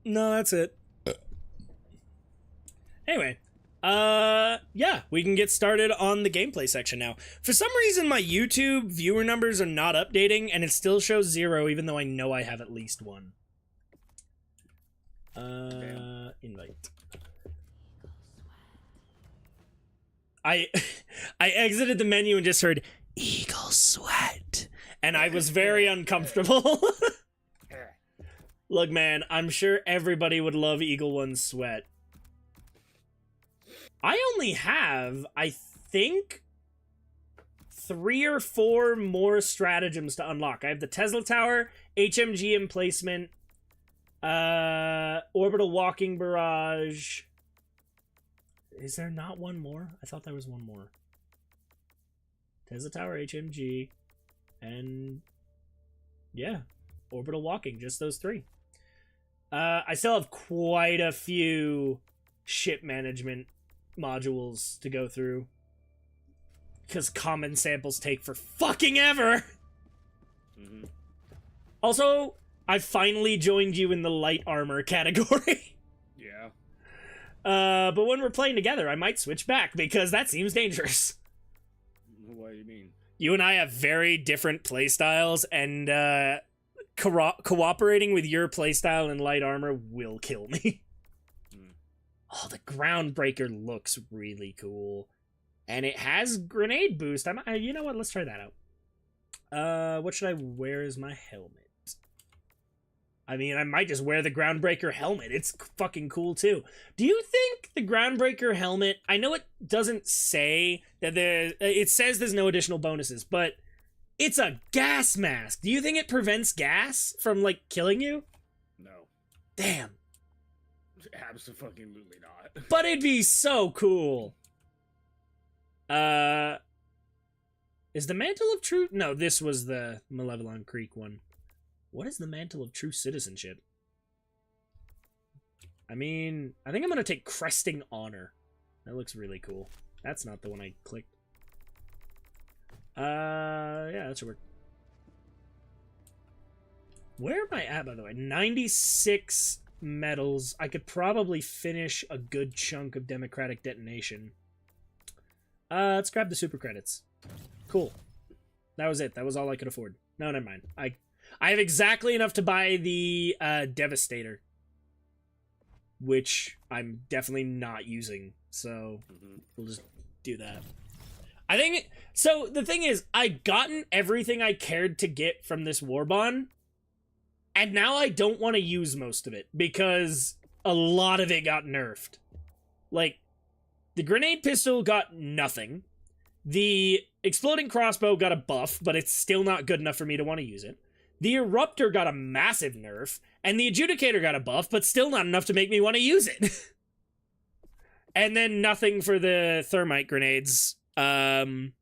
No, that's it. Anyway. Yeah, we can get started on the gameplay section now. For some reason, my YouTube viewer numbers are not updating, and it still shows 0, even though I know I have at least 1. Invite. I exited the menu and just heard Eagle Sweat, and I was very uncomfortable. Look, man, I'm sure everybody would love Eagle One's Sweat. I only have, I think, 3 or 4 more stratagems to unlock. I have the Tesla Tower, HMG emplacement, orbital walking barrage. Is there not one more? I thought there was one more. Tesla Tower, HMG, and Yeah. Orbital walking, just those 3. I still have quite a few ship management modules to go through. Because common samples take for fucking ever! Mm-hmm. Also, I finally joined you in the light armor category. Yeah. But when we're playing together, I might switch back, because that seems dangerous. What do you mean? You and I have very different playstyles, and cooperating with your playstyle in light armor will kill me. Oh, the Groundbreaker looks really cool. And it has grenade boost. You know what? Let's try that out. What should I wear as my helmet? I mean, I might just wear the Groundbreaker helmet. It's fucking cool, too. Do you think the Groundbreaker helmet... I know it doesn't say that it says there's no additional bonuses, but it's a gas mask. Do you think it prevents gas from, like, killing you? No. Damn. Absolutely not. But it'd be so cool. Is the Mantle of True... No, this was the Malevelon Creek one. What is the Mantle of True Citizenship? I mean, I think I'm going to take Cresting Honor. That looks really cool. That's not the one I clicked. Yeah, that should work. Where am I at, by the way? 96 medals. I could probably finish a good chunk of Democratic Detonation. Let's grab the super credits. Cool. That was it. That was all I could afford. No, never mind. I have exactly enough to buy the Devastator, which I'm definitely not using, so we'll just do that. I think... So, the thing is, I've gotten everything I cared to get from this Warbond, and now I don't want to use most of it, because a lot of it got nerfed. Like, the grenade pistol got nothing. The exploding crossbow got a buff, but it's still not good enough for me to want to use it. The Eruptor got a massive nerf, and the Adjudicator got a buff, but still not enough to make me want to use it. And then nothing for the Thermite grenades. And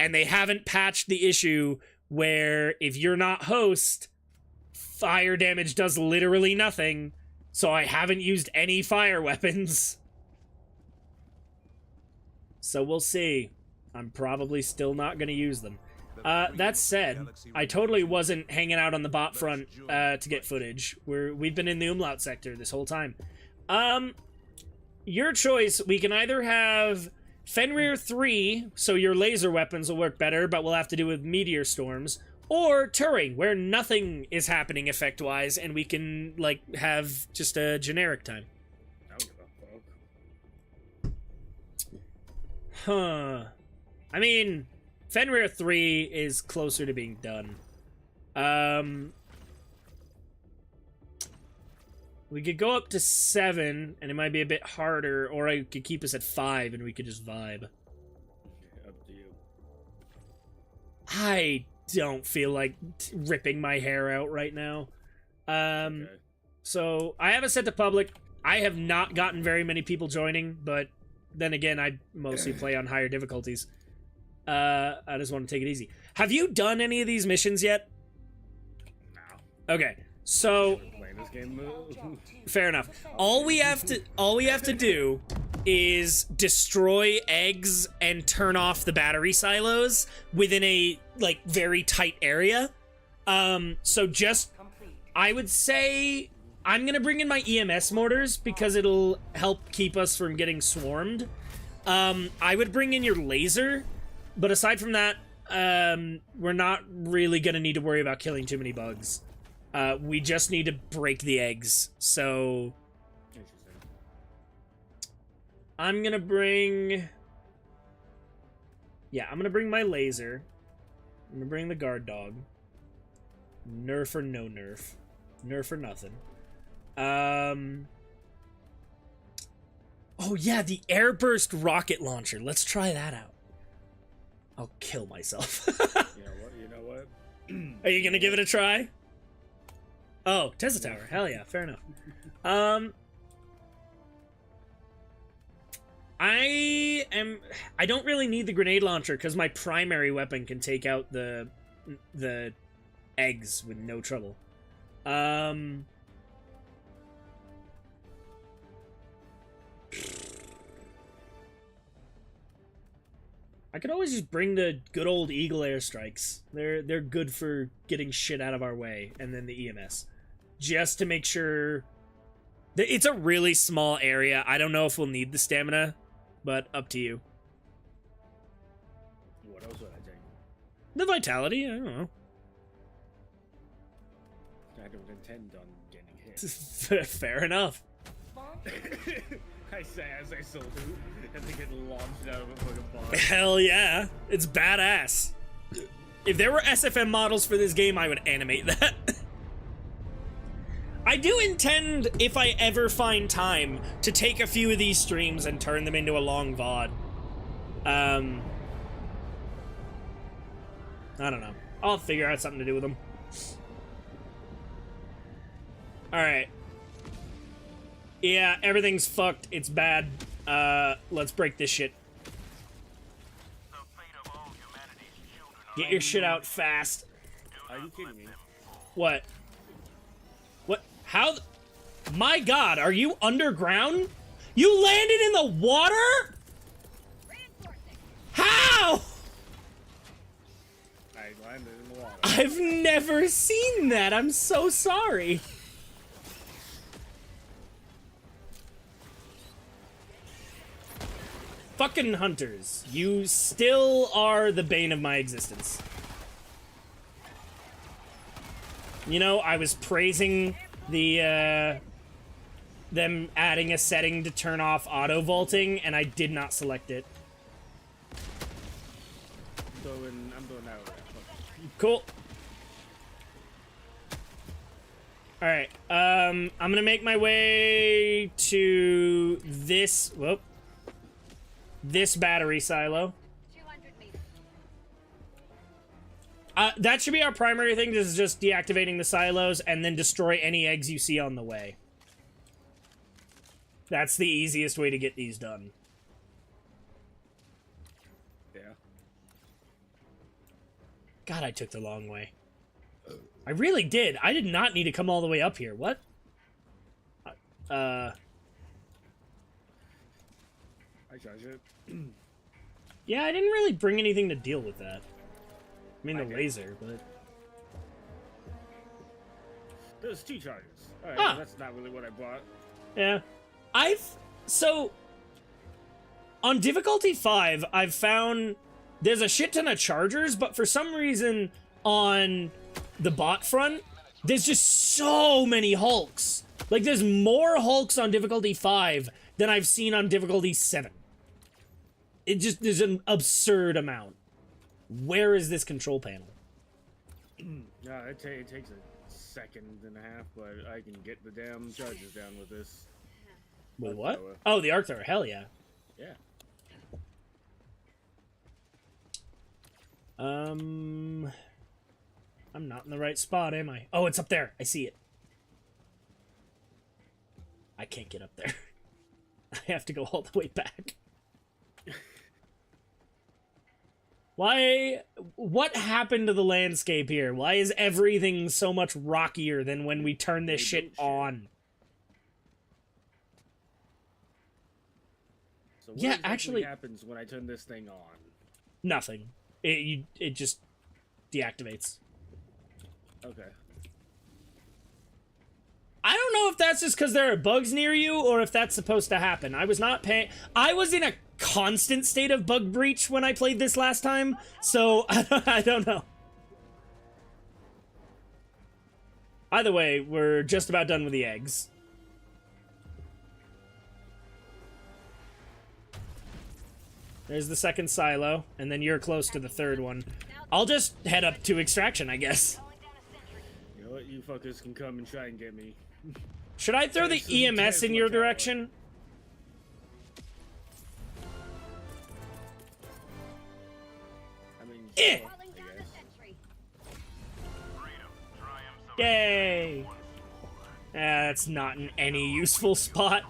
they haven't patched the issue where if you're not host, fire damage does literally nothing, so I haven't used any fire weapons. So we'll see. I'm probably still not going to use them. That said, I totally wasn't hanging out on the bot front to get footage. We've been in the Umlaut sector this whole time. Your choice. We can either have Fenrir 3, so your laser weapons will work better, but we'll have to do with meteor storms, or Turing, where nothing is happening effect-wise, and we can, like, have just a generic time. I don't give a fuck. Huh. I mean... Fenrir 3 is closer to being done. We could go up to 7, and it might be a bit harder, or I could keep us at 5, and we could just vibe. Up to you. I don't feel like ripping my hair out right now. Okay. So, I have it set to public. I have not gotten very many people joining, but then again, I mostly play on higher difficulties. I just want to take it easy. Have you done any of these missions yet? No. Okay, so Playing this game. fair enough. All we have to do is destroy eggs and turn off the battery silos within a like very tight area. So just I would say I'm gonna bring in my EMS mortars because it'll help keep us from getting swarmed. I would bring in your laser. But aside from that, we're not really going to need to worry about killing too many bugs. We just need to break the eggs. So Interesting. I'm going to bring... Yeah, I'm going to bring my laser. I'm going to bring the guard dog. Nerf or no nerf. Nerf or nothing. Oh yeah, the Airburst Rocket Launcher. Let's try that out. I'll kill myself. You know what? Are you gonna give it a try? Oh, Tesla Tower. Hell yeah, fair enough. I don't really need the grenade launcher because my primary weapon can take out the eggs with no trouble. I could always just bring the good old Eagle airstrikes. They're good for getting shit out of our way, and then the EMS. Just to make sure... It's a really small area. I don't know if we'll need the stamina, but up to you. What else would I take? The vitality, I don't know. I don't intend on getting hit. Fair enough. I say as I still do, and they get launched out of a fucking bomb. Hell yeah. It's badass. If there were SFM models for this game, I would animate that. I do intend, if I ever find time, to take a few of these streams and turn them into a long VOD. I don't know. I'll figure out something to do with them. Alright. Yeah, everything's fucked. It's bad. Let's break this shit. Get your shit out fast. Are you kidding me? What? What? How? My god, are you underground? You landed in the water? How? I landed in the water. I've never seen that. I'm so sorry. Fucking hunters, you still are the bane of my existence. You know, I was praising the, them adding a setting to turn off auto vaulting, and I did not select it. I'm going out of there. Cool. Alright, I'm gonna make my way to this, whoop. This battery silo. 200 meters. That should be our primary thing. This is just deactivating the silos and then destroy any eggs you see on the way. That's the easiest way to get these done. Yeah. God, I took the long way. I really did. I did not need to come all the way up here. What? I charge it. Yeah, I didn't really bring anything to deal with that. I mean, the Okay. laser, but... There's 2 charges. Alright, Huh. well, that's not really what I bought. Yeah. So... On difficulty 5, I've found there's a shit ton of chargers, but for some reason, on the bot front, there's just so many Hulks. Like, there's more Hulks on difficulty 5 than I've seen on difficulty 7. It just, there's an absurd amount. Where is this control panel? No, it takes a second and a half, but I can get the damn charges down with this. With what? Thrower. Oh, the arc thrower. Hell yeah. Yeah. I'm not in the right spot, am I? Oh, it's up there. I see it. I can't get up there. I have to go all the way back. Why? What happened to the landscape here? Why is everything so much rockier than when we turn this shit on? So what Yeah, exactly actually- happens when I turn this thing on? Nothing. It just deactivates. Okay. I don't know if that's just because there are bugs near you or if that's supposed to happen. I was not paying... I was in a constant state of bug breach when I played this last time, so I don't know. Either way, we're just about done with the eggs. There's the second silo, and then you're close to the third one. I'll just head up to extraction, I guess. Going down a sentry. You know what? You fuckers can come and try and get me. Should I throw the This is EMS in your Tesla tower. direction? I mean, Eh! sure, Calling I down a guess. sentry. Yay! That's not in any useful spot.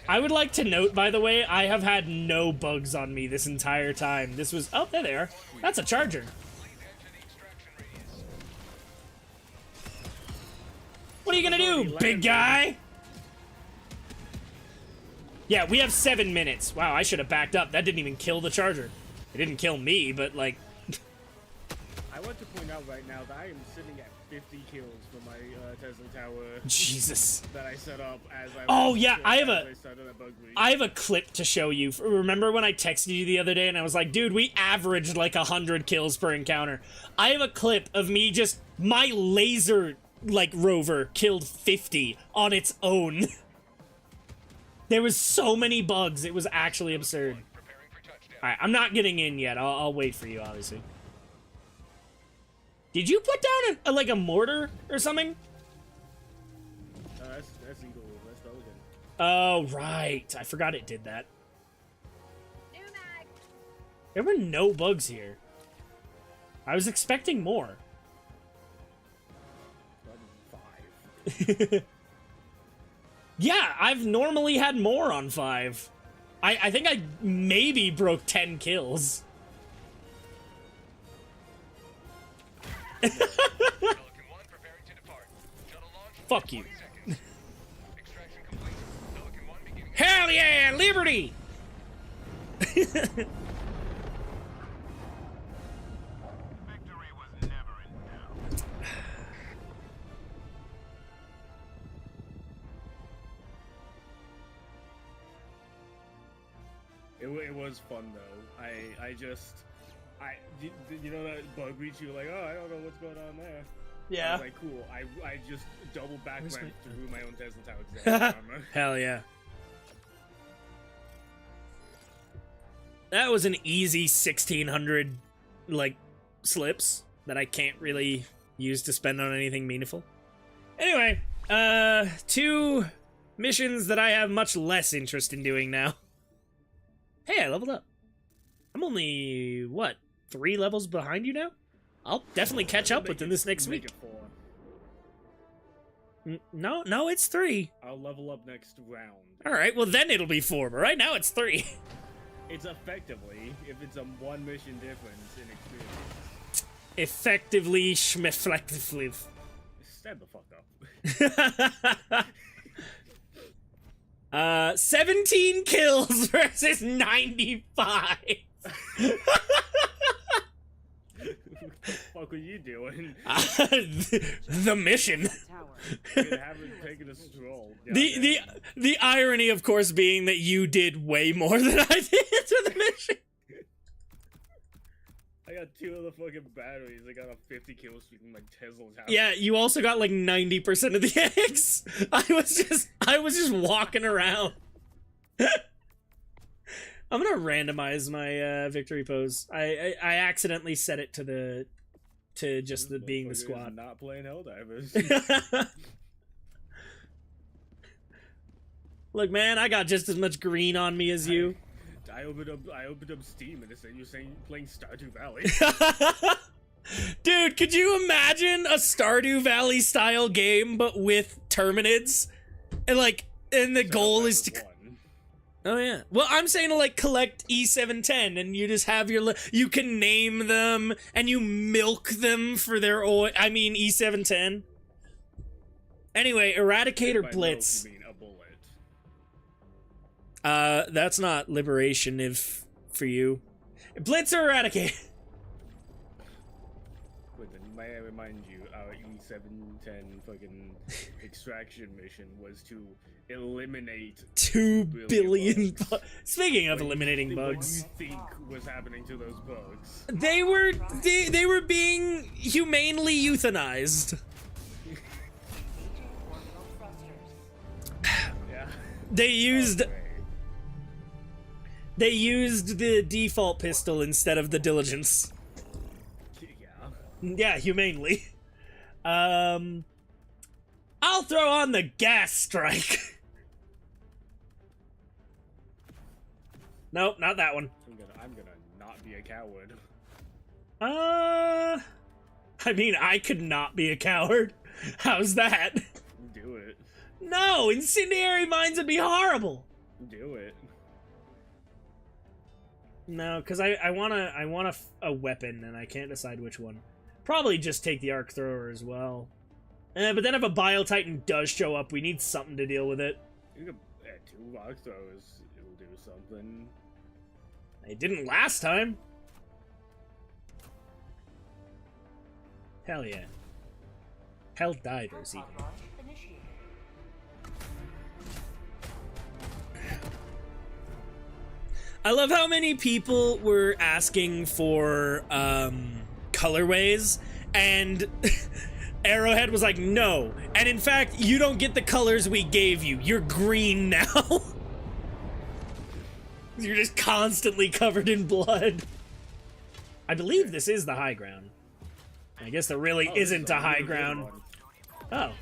I would like to note, by the way, I have had no bugs on me this entire time. This was... Oh, there they are. That's a charger. What are you gonna do, big guy? Yeah, we have 7 minutes. Wow, I should have backed up. That didn't even kill the charger. It didn't kill me, but, like... I want to point out right now that I am sitting at 50 kills for my Tesla Tower. Jesus. That I set up as I... Oh, yeah, I have I a clip to show you. Remember when I texted you the other day and I was like, dude, we averaged like 100 kills per encounter. I have a clip of me just... My laser, like, rover killed 50 on its own. There was so many bugs, it was actually absurd. Alright, I'm not getting in yet. I'll wait for you, obviously. Did you put down like a mortar or something? That's Eagle. That's Belgian. Oh, right. I forgot it did that. There were no bugs here. I was expecting more. 5. Yeah, I've normally had more on 5. I think I maybe broke 10 kills. Fuck you. Hell yeah, liberty! It was fun though. You know that bug reach, you were like, oh, I don't know what's going on there. Yeah. I was like, cool. I just double back went through my own Tesla Tower exam armor. Hell yeah. That was an easy 1600 like slips that I can't really use to spend on anything meaningful. Anyway, 2 missions that I have much less interest in doing now. Hey, I leveled up. I'm only, what, 3 levels behind you now? I'll definitely catch up within this next week. No, it's 3. I'll level up next round. Alright, well then it'll be 4, but right now it's 3. It's effectively, if it's a 1 mission difference in experience. Effectively, schmeflectively. Stand the fuck up. 17 kills versus 95. What the fuck are you doing? The mission. You haven't taken a stroll. The irony, of course, being that you did way more than I did to the mission. I got 2 of the fucking batteries. I got a 50 kill streak in like Tesla Tower. Yeah, you also got like 90% of the eggs. I was just walking around. I'm gonna randomize my victory pose. I accidentally set it to just being the squad. Not playing Helldivers. Look, man, I got just as much green on me as you. I opened up Steam and you're saying playing Stardew Valley. Dude, could you imagine a Stardew Valley style game but with Terminids? And the goal is to... Oh yeah. Well, I'm saying to like collect E710 and you just have your... You can name them and you milk them for their oil. I mean E710. Anyway, Eradicator Blitz. You mean a bullet. That's not liberation if for you. Blitz or Eradicate? But then may I remind you, our E710 fucking extraction mission was to eliminate 2 billion Speaking of eliminating what bugs, what do you think was happening to those bugs? they were being humanely euthanized. Yeah. They used the default pistol instead of the diligence. Yeah. Yeah, humanely. I'll throw on the gas strike. Nope, not that one. I'm gonna not be a coward. I mean, I could not be a coward. How's that? Do it. No, incendiary mines would be horrible. Do it. No, because I want a weapon, and I can't decide which one. Probably just take the arc thrower as well. But then if a Bile Titan does show up, we need something to deal with it. You could add 2 arc throwers. It'll do something. It didn't last time. Hell yeah. Helldivers, even. I love how many people were asking for colorways, and Arrowhead was like, no. And in fact, you don't get the colors we gave you. You're green now. You're just constantly covered in blood. I believe this is the high ground. I guess there really isn't a high ground. Oh.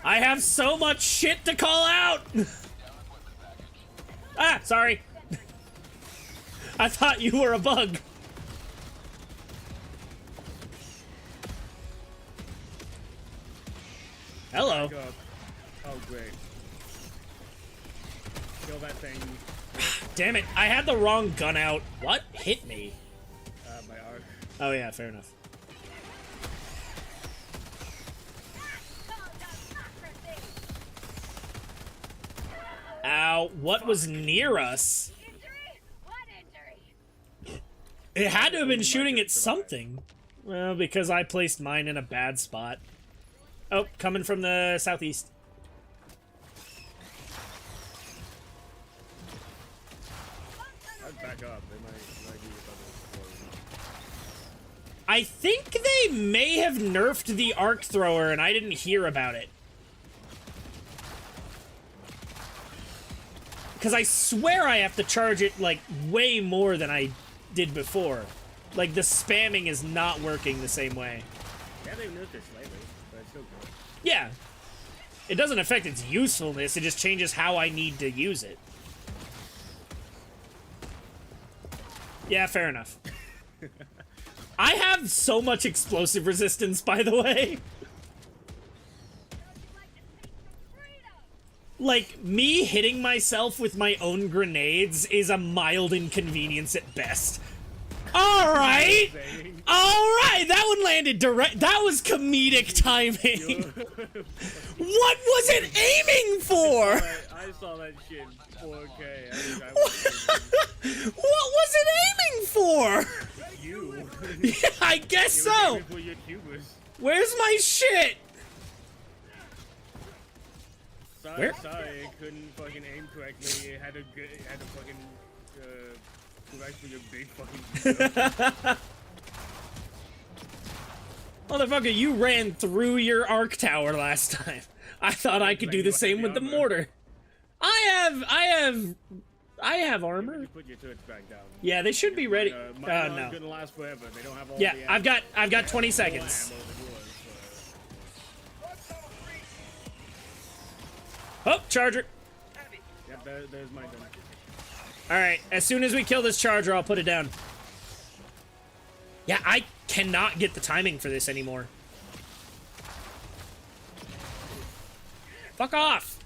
I have so much shit to call out! Ah, sorry. I thought you were a bug. Hello. Oh, great. Kill that thing. Damn it, I had the wrong gun out. What hit me? My arc. Oh yeah, fair enough. Ow, what was near us? It had to have been shooting at something. Well, because I placed mine in a bad spot. Oh, coming from the southeast. I'd back up. They might be above us. I think they may have nerfed the arc thrower and I didn't hear about it. Because I swear I have to charge it, like, way more than I did before. Like, the spamming is not working the same way. Yeah, they've nerfed it slightly, but it's still good. Yeah. It doesn't affect its usefulness, it just changes how I need to use it. Yeah, fair enough. I have so much explosive resistance, by the way. Like, me hitting myself with my own grenades is a mild inconvenience at best. Alright! Alright! That one landed direct. That was comedic timing. What was it aiming for? I saw that shit 4K. What was it aiming for? You. Yeah, I guess so. Where's my shit? Sorry, I couldn't fucking aim correctly. It had to fucking go back for your big fucking. Motherfucker, you ran through your arc tower last time. I thought I could do the same with the mortar. I have armor. Put your turrets back down. Yeah, they should be ready. Mine no. gonna last forever. They don't have all Yeah, the I've got 20 seconds. Oh, charger. Yep, there's my gun. Alright, as soon as we kill this charger, I'll put it down. Yeah, I cannot get the timing for this anymore. Fuck off!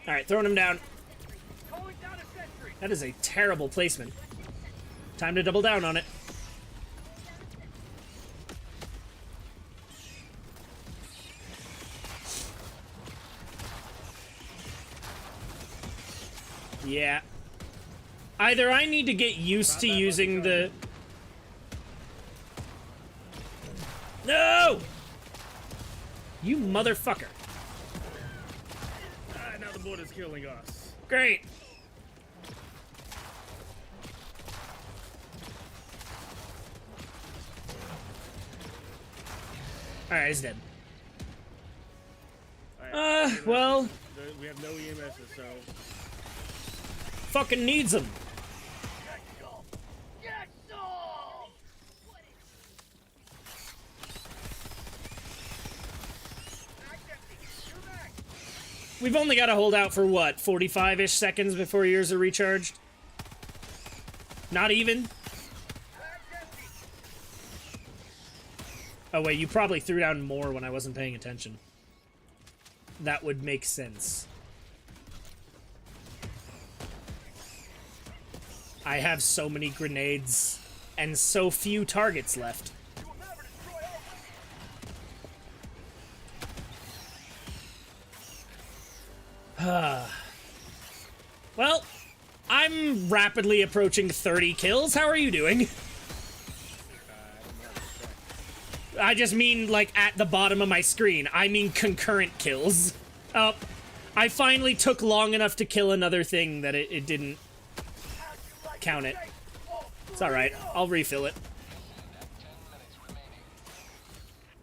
Alright, throwing him down. That is a terrible placement. Time to double down on it. Yeah. Either I need to get used to using the... No! You motherfucker. Now the border's killing us. Great. Alright, he's dead. Well... We have no EMS, so... Fucking needs them. We've only got to hold out for what, 45-ish seconds before yours are recharged? Not even? Oh, wait, you probably threw down more when I wasn't paying attention. That would make sense. I have so many grenades and so few targets left. Well, I'm rapidly approaching 30 kills. How are you doing? I just mean, like, at the bottom of my screen. I mean concurrent kills. Oh, I finally took long enough to kill another thing that it didn't count it. It's alright. I'll refill it.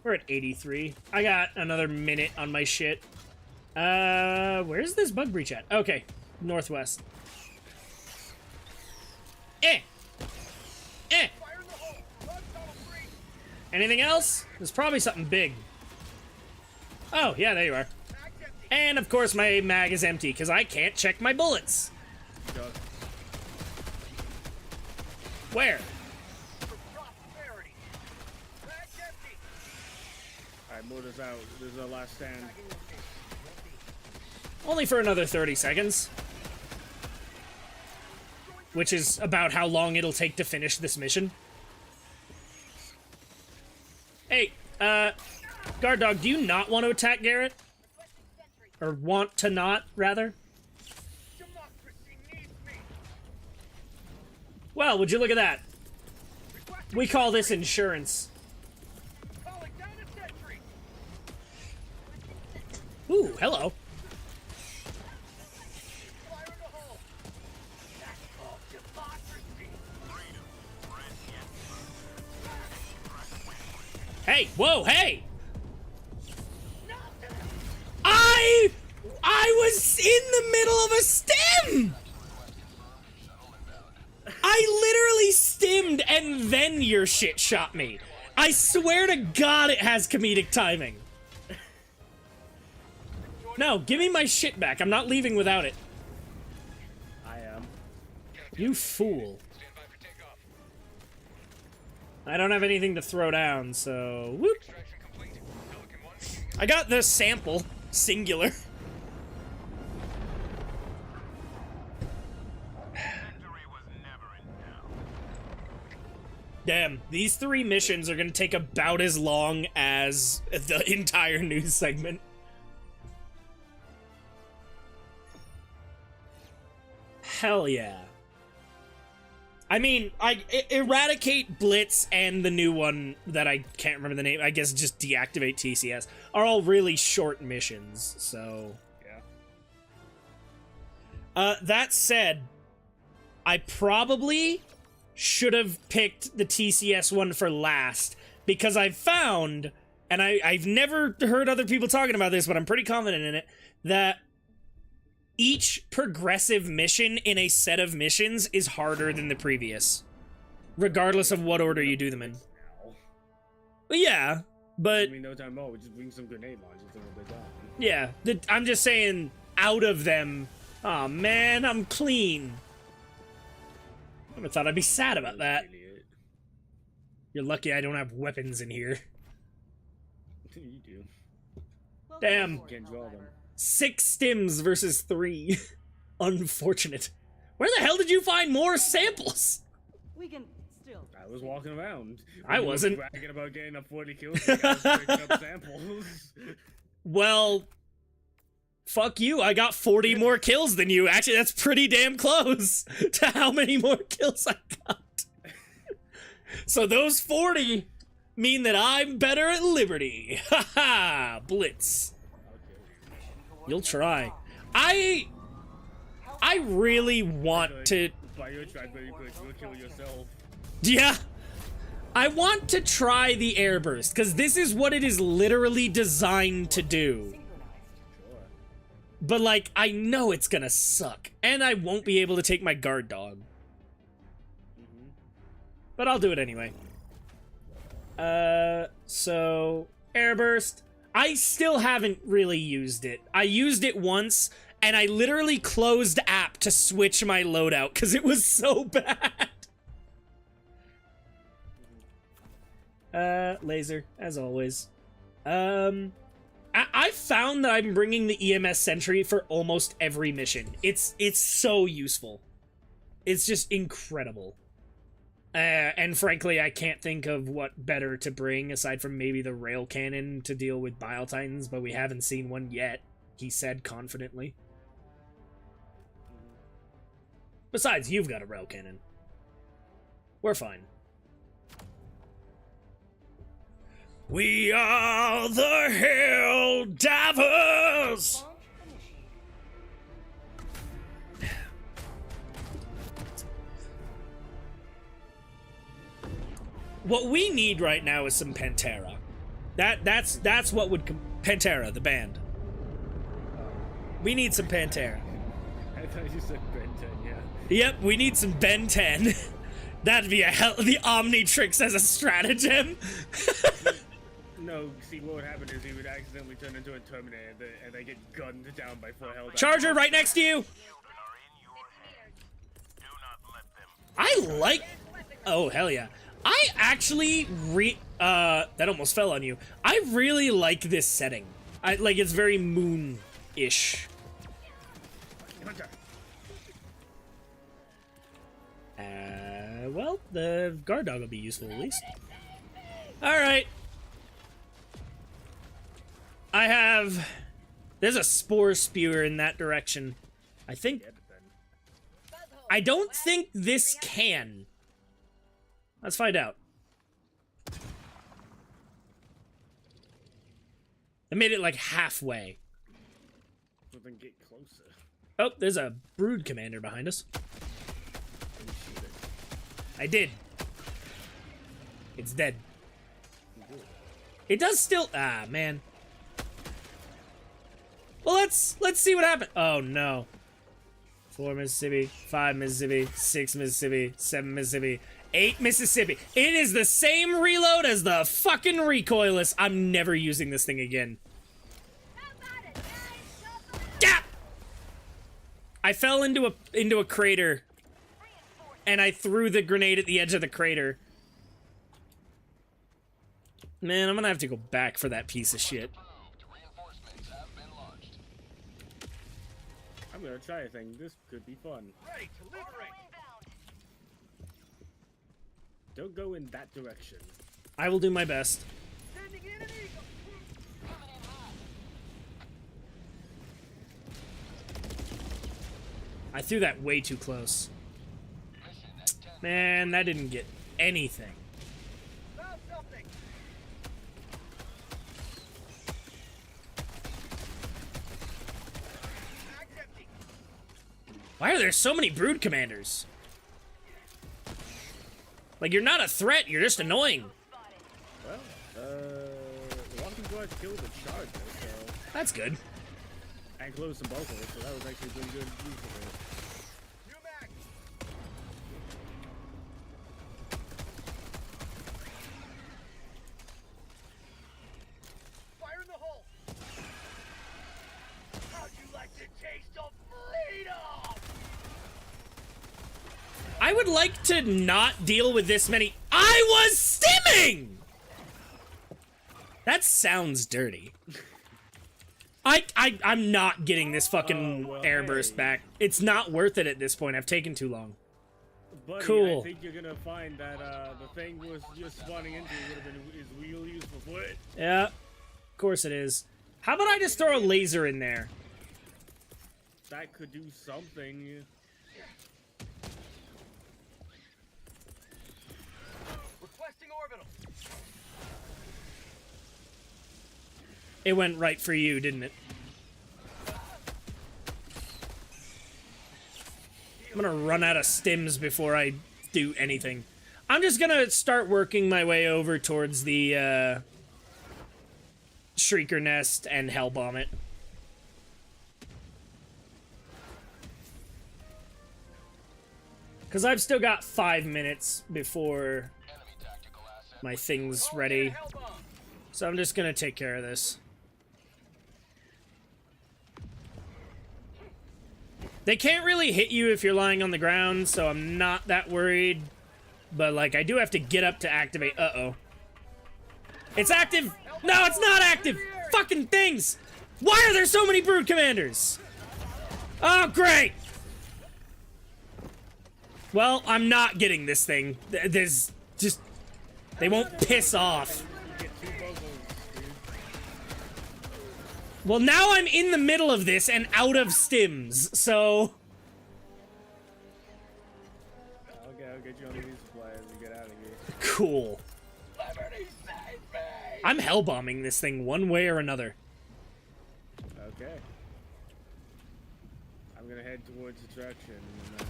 We're at 83. I got another minute on my shit. Where's this bug breach at? Okay, northwest. Eh! Anything else? There's probably something big. Oh, yeah, there you are. And, of course, my mag is empty, because I can't check my bullets. Where? Alright, motor's out. This is our last stand. Only for another 30 seconds. Which is about how long it'll take to finish this mission. Hey, guard dog, do you not want to attack Garrett? Or want to not, rather? Well, would you look at that? We call this insurance. Ooh, hello. Hey, whoa, hey! I was in the middle of a stim! I literally stimmed and then your shit shot me. I swear to God it has comedic timing. No, give me my shit back. I'm not leaving without it. I am. You fool. I don't have anything to throw down, so... Whoop. I got the sample. Singular. Damn, these 3 missions are gonna take about as long as the entire news segment. Hell yeah. I mean, Eradicate Blitz and the new one that I can't remember the name, I guess just Deactivate TCS, are all really short missions, so... Yeah. That said, I probably should have picked the TCS one for last, because I've found, and I've never heard other people talking about this, but I'm pretty confident in it, that each progressive mission in a set of missions is harder than the previous, regardless of what order you do them in. Well, yeah, but... I mean, no time at all. We just bring some grenade launchers and we'll be done. Yeah, I'm just saying, out of them... Aw, man, I'm clean. I never thought I'd be sad about that. Idiot. You're lucky I don't have weapons in here. You do. Damn. You can't draw them. 6 stims versus 3. Unfortunate. Where the hell did you find more samples? We can still. I was walking around. I wasn't. Bragging about getting up 40 kills. I was picking up samples. Well, fuck you. I got 40 more kills than you. Actually, that's pretty damn close to how many more kills I got. So those 40 mean that I'm better at Liberty. Haha, Blitz. You'll try. I really want to... Buy your track very quick, you'll kill yourself. Yeah. I want to try the Airburst, because this is what it is literally designed to do. Sure. But, like, I know it's gonna suck, and I won't be able to take my guard dog. But I'll do it anyway. So... Airburst... I still haven't really used it. I used it once, and I literally closed app to switch my loadout, because it was so bad. Laser, as always. I've found that I'm bringing the EMS Sentry for almost every mission. It's so useful. It's just incredible. And frankly, I can't think of what better to bring aside from maybe the Rail Cannon to deal with Bile Titans, but we haven't seen one yet, he said confidently. Besides, you've got a Rail Cannon. We're fine. We are the Helldivers! What we need right now is some Pantera. That's what would Pantera, the band. We need some Pantera. I thought you said Ben 10, yeah. Yep, we need some Ben 10. That'd be the Omnitrix as a stratagem. No, see, what would happen is he would accidentally turn into a Terminator and they get gunned down by 4 Helldivers. Charger right next to you! I like... Oh, hell yeah. I actually that almost fell on you. I really like this setting. Like, it's very moon-ish. Well, the guard dog will be useful at least. Alright. There's a spore spewer in that direction. I don't think this can. Let's find out. I made it like halfway. Well, then get closer. Oh, there's a brood commander behind us. I did. It's dead. It does still... Ah, man. Well, let's see what happens. Oh, no. 4 Mississippi, 5 Mississippi, 6 Mississippi, 7 Mississippi, 8 Mississippi. It is the same reload as the fucking recoilless. I'm never using this thing again. Gap! I fell into a crater, and I threw the grenade at the edge of the crater. Man, I'm gonna have to go back for that piece of shit. I'm gonna try a thing. This could be fun. Don't go in that direction. I will do my best. I threw that way too close. Man, that didn't get anything. Why are there so many brood commanders? Like, you're not a threat, you're just annoying. Well, a lot of people had to kill the charger, so... That's good. And close some bulk, so that was actually pretty good use of it. Fire in the hole! How'd you like the taste of freedom? I would like to not deal with this many. I was stimming! That sounds dirty. I'm not getting this fucking airburst back. It's not worth it at this point. I've taken too long. Buddy, Cool. I think you're gonna find that the thing was just spawning into would have been is real useful for it. Yeah, of course it is. How about I just throw a laser in there? That could do something. Requesting orbital. It went right for you, didn't it? I'm gonna run out of stims before I do anything. I'm just gonna start working my way over towards the Shrieker Nest and Hellbomb it. Because I've still got 5 minutes before my thing's ready. So I'm just gonna take care of this. They can't really hit you if you're lying on the ground, so I'm not that worried. But, like, I do have to get up to activate. Uh-oh. It's active! No, it's not active! Fucking things! Why are there so many brood commanders? Oh, great! Well, I'm not getting this thing. There's just... They won't piss off. Well, now I'm in the middle of this and out of stims, so... Okay, I'll get you on the resupply as we get out of here. Cool. I'm hellbombing this thing one way or another. Okay. I'm gonna head towards attraction. And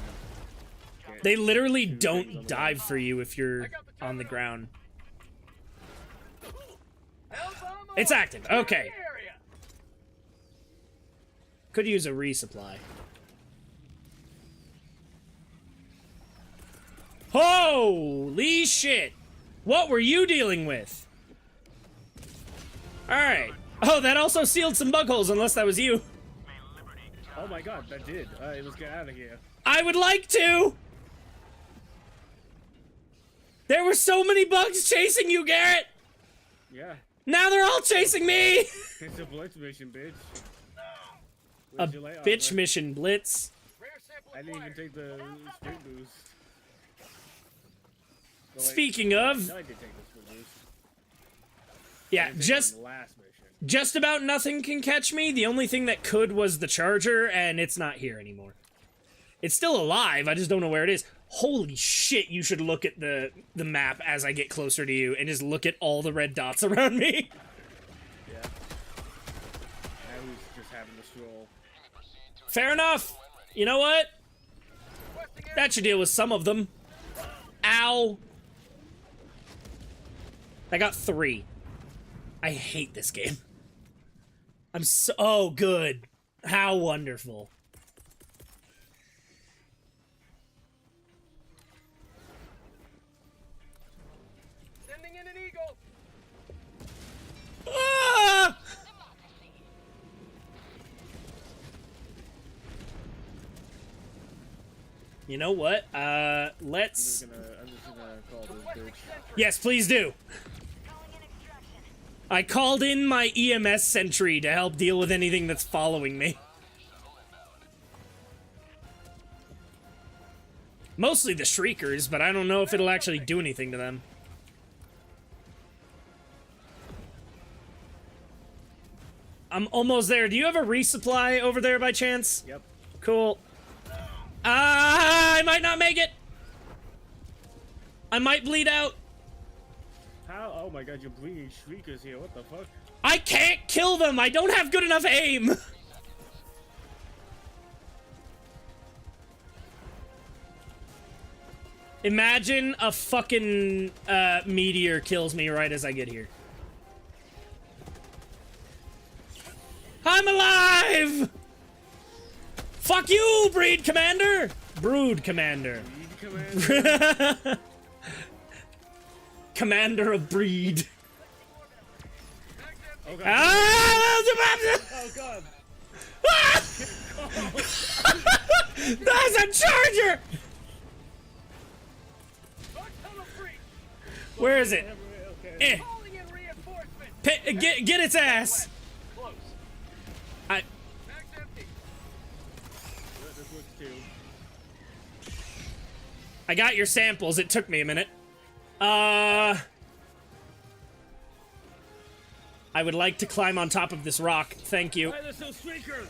then They literally don't dive for you if you're on the ground. It's active. Okay. Could use a resupply. Holy shit! What were you dealing with? Alright. Oh, that also sealed some bug holes, unless that was you. oh my god, that did. Alright, let's get out of here. I would like to! There were so many bugs chasing you, Garrett! Yeah. Now they're all chasing me! It's a blitz mission, bitch. A Where's your layout, bitch man? mission blitz. I didn't even take the sprint boost. Oh, wait. Speaking of, No, I did take the sprint boost. yeah, I did take it just on the last mission. just about nothing can catch me. The only thing that could was the charger, and it's not here anymore. It's still alive, I just don't know where it is. Holy shit, you should look at the map as I get closer to you and just look at all the red dots around me. Yeah. I was just having to stroll. Fair enough. You know what? That should deal with some of them. Ow. I got 3. I hate this game. I'm so... Oh, good. How wonderful. Sending in an eagle. Ah! You know what? Let's... I'm just gonna call this bitch. Yes, please do. I called in my EMS sentry to help deal with anything that's following me. Mostly the shriekers, but I don't know if it'll actually do anything to them. I'm almost there. Do you have a resupply over there by chance? Yep. Cool. I might not make it. I might bleed out. How? Oh my god, you're bleeding shriekers here. What the fuck? I can't kill them. I don't have good enough aim. Imagine a fucking meteor kills me right as I get here. I'm alive! Fuck you, Breed Commander! Brood Commander. Breed commander? Commander of Breed. Oh god. Ah! Oh god. Ah! That's a charger! Where is it? Okay. Eh. Calling in reinforcements. Get its ass! Close. I... Mag's empty. This looks too. I got your samples. It took me a minute. I would like to climb on top of this rock. Thank you. Why are there so shriekers?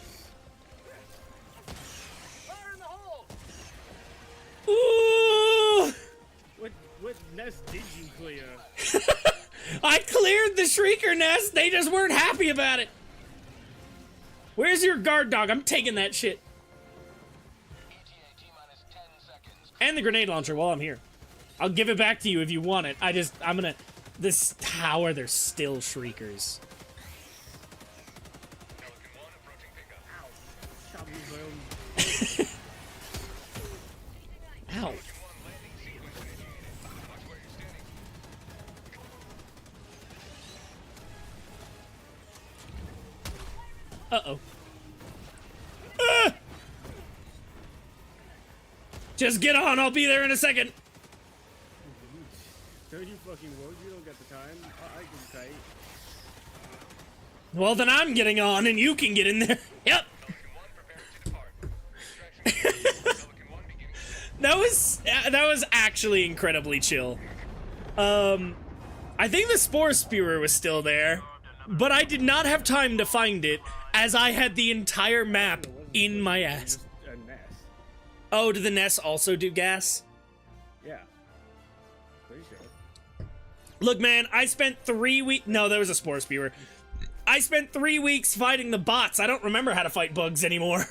Fire in the hole. Ooh! What nest did you clear? I cleared the shrieker nest. They just weren't happy about it. Where's your guard dog? I'm taking that shit. And the grenade launcher while I'm here. I'll give it back to you if you want it. I'm gonna... This tower, there's still shriekers. Shot me with my own. Ow. Uh-oh. Ah! Just get on, I'll be there in a second. Don't you fucking work? You don't get the time. I can kite. Well, then I'm getting on, and you can get in there. Yep. That was actually incredibly chill. I think the Spore Spewer was still there, but I did not have time to find it, as I had the entire map in my ass. A nest. Oh, did the Ness also do gas? Yeah. Pretty sure. Look, man, I spent 3 weeks. No, that was a Spore Spewer. I spent 3 weeks fighting the bots. I don't remember how to fight bugs anymore.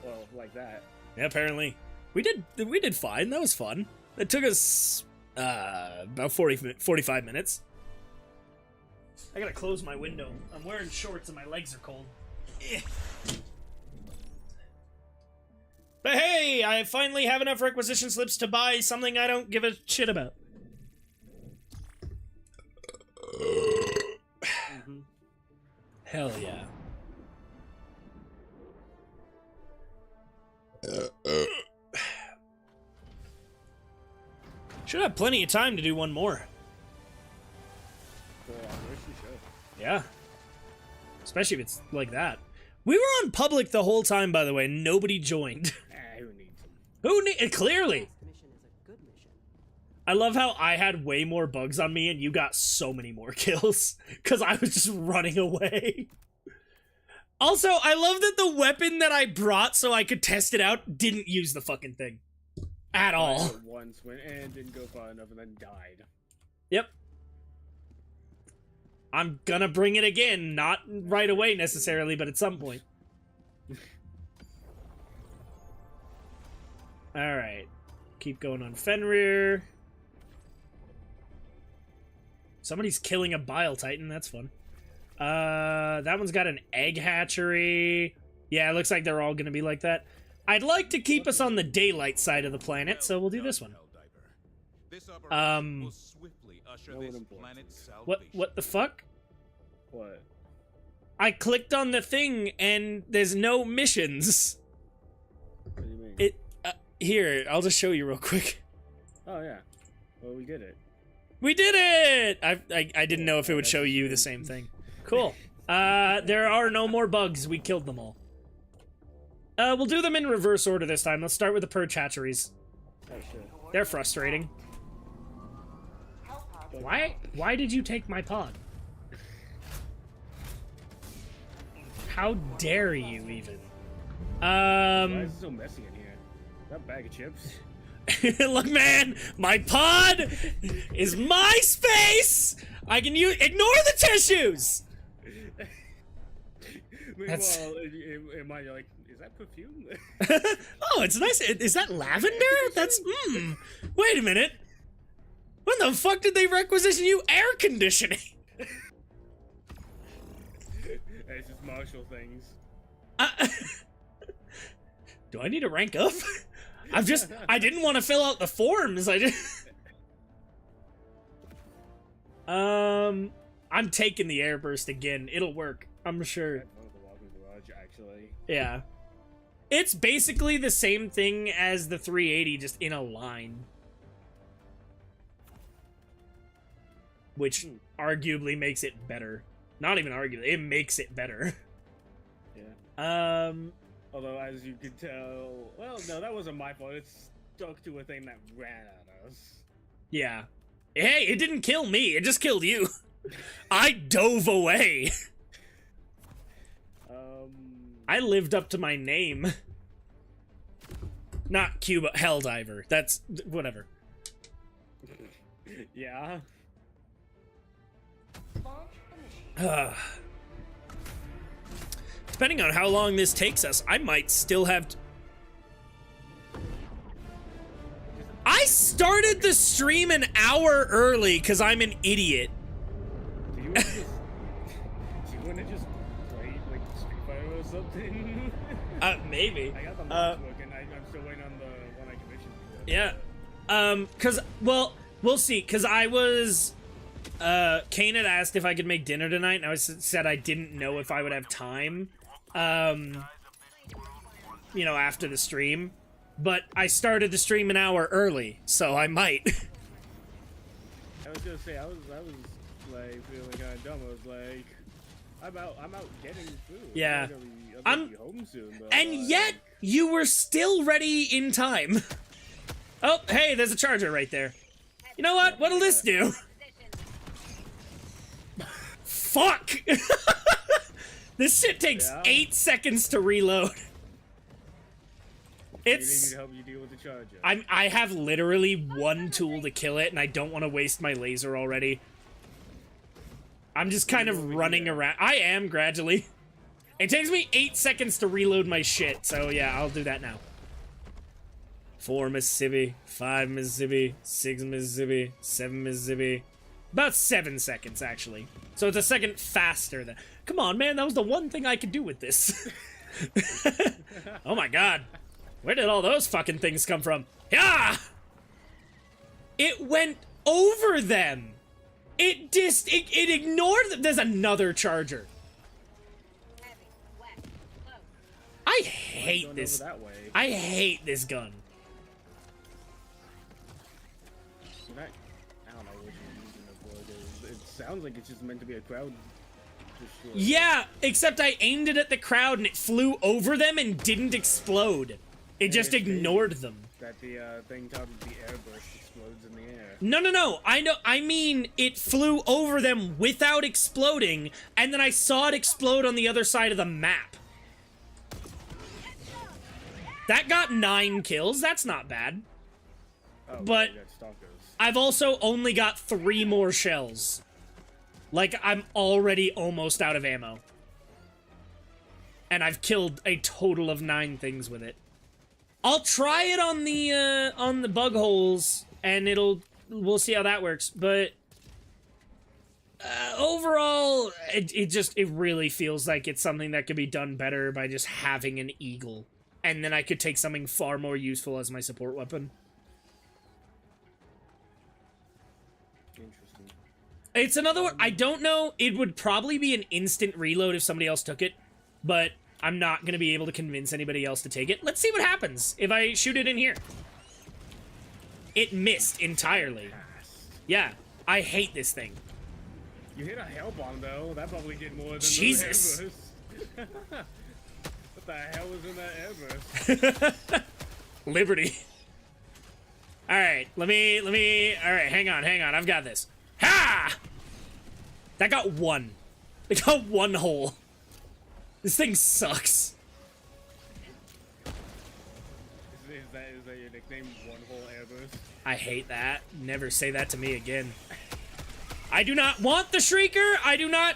Well, like that. Yeah, apparently. We did fine. That was fun. It took us about 45 minutes. I gotta close my window. I'm wearing shorts and my legs are cold. But hey, I finally have enough requisition slips to buy something I don't give a shit about. Hell yeah. Should have plenty of time to do one more. Well, I wish you should. Yeah. Especially if it's like that. We were on public the whole time, by the way. Nobody joined. Who needs them? Clearly. Mission is a good mission. I love how I had way more bugs on me and you got so many more kills. Because I was just running away. Also, I love that the weapon that I brought so I could test it out didn't use the fucking thing. At all. I once went and didn't go far enough and then died. Yep. I'm gonna bring it again. Not right away necessarily, but at some point. Alright. Keep going on Fenrir. Somebody's killing a Bile Titan. That's fun. That one's got an egg hatchery. Yeah, it looks like they're all gonna be like that. I'd like to keep us on the daylight side of the planet, so we'll do this one. What the fuck? What? I clicked on the thing and there's no missions. What do you mean? Here, I'll just show you real quick. Oh, yeah. Well, we did it. We did it! I didn't know if it would show you the same thing. Cool. There are no more bugs. We killed them all. We'll do them in reverse order this time. Let's start with the perch hatcheries. Oh, shit. They're frustrating. Why did you take my pod? How dare you even? Why is it so messy in here? Is that a bag of chips? Look, man, my pod is my space. I can ignore the tissues. Meanwhile, in mine, you're like, is that perfume? Oh, it's nice. Is that lavender? That's Wait a minute. When the fuck did they requisition you air conditioning? It's just Marshall things. Do I need to rank up? I didn't want to fill out the forms. I'm taking the Airburst again. It'll work. I'm sure. One of the walking garage, actually. Yeah. It's basically the same thing as the 380, just in a line. Which arguably makes it better. Not even arguably, it makes it better. Yeah. Although, as you can tell... Well, no, that wasn't my fault. It stuck to a thing that ran at us. Yeah. Hey, it didn't kill me. It just killed you. I dove away. I lived up to my name. Not Cuba, Helldiver. That's... whatever. Yeah. Depending on how long this takes us, I might still have... I started the stream an hour early because I'm an idiot. Do you want to just play, like, Street Fighter or something? Maybe. I got the mods working. I'm still waiting on the one I commissioned. Yeah. Because, well, we'll see. Because I was... Kane had asked if I could make dinner tonight, and I said I didn't know if I would have time, you know, after the stream. but I started the stream an hour early, so I might. I was gonna say I was like feeling kind of dumb. I was like, I'm out getting food. Yeah. I'm gonna be home soon. But And yet, you were still ready in time. Oh, hey, there's a charger right there. You know what? What'll this do? Fuck! This shit takes 8 seconds to reload. It's... You need me to help you deal with the charger. I have literally one tool to kill it, and I don't want to waste my laser already. I'm just kind of running around. I am, gradually. It takes me 8 seconds to reload my shit, so yeah, I'll do that now. 4 Mississippi, 5 Mississippi, 6 Mississippi, 7 Mississippi. About 7 seconds, actually. So it's a second faster than... Come on, man, that was the one thing I could do with this. Oh my god. Where did all those fucking things come from? Yeah! It went over them! It ignored them! There's another charger. I hate this. That way. I hate this gun. I don't know what you're using it for. It sounds like it's just meant to be a crowd destroyer. Yeah, except I aimed it at the crowd and it flew over them and didn't explode. It just ignored them. That the thing called the Airburst explodes in the air. No. I mean, it flew over them without exploding, and then I saw it explode on the other side of the map. That got 9 kills. That's not bad. Oh, but you got stalkers. I've also only got 3 more shells. Like, I'm already almost out of ammo. And I've killed a total of 9 things with it. I'll try it on the bug holes, and we'll see how that works, but overall, it really feels like it's something that could be done better by just having an eagle. And then I could take something far more useful as my support weapon. Interesting. It's another one. I don't know. It would probably be an instant reload if somebody else took it, but I'm not going to be able to convince anybody else to take it. Let's see what happens if I shoot it in here. It missed entirely. Yeah, I hate this thing. You hit a hell bomb though. That probably did more than Jesus. the Airburst. What the hell was in that Airburst? Liberty. Alright, let me, alright, hang on, I've got this. Ha! That got 1. It got 1 hole. This thing sucks. Is that your nickname, One Hole Airburst? I hate that. Never say that to me again. I do not want the Shrieker. I do not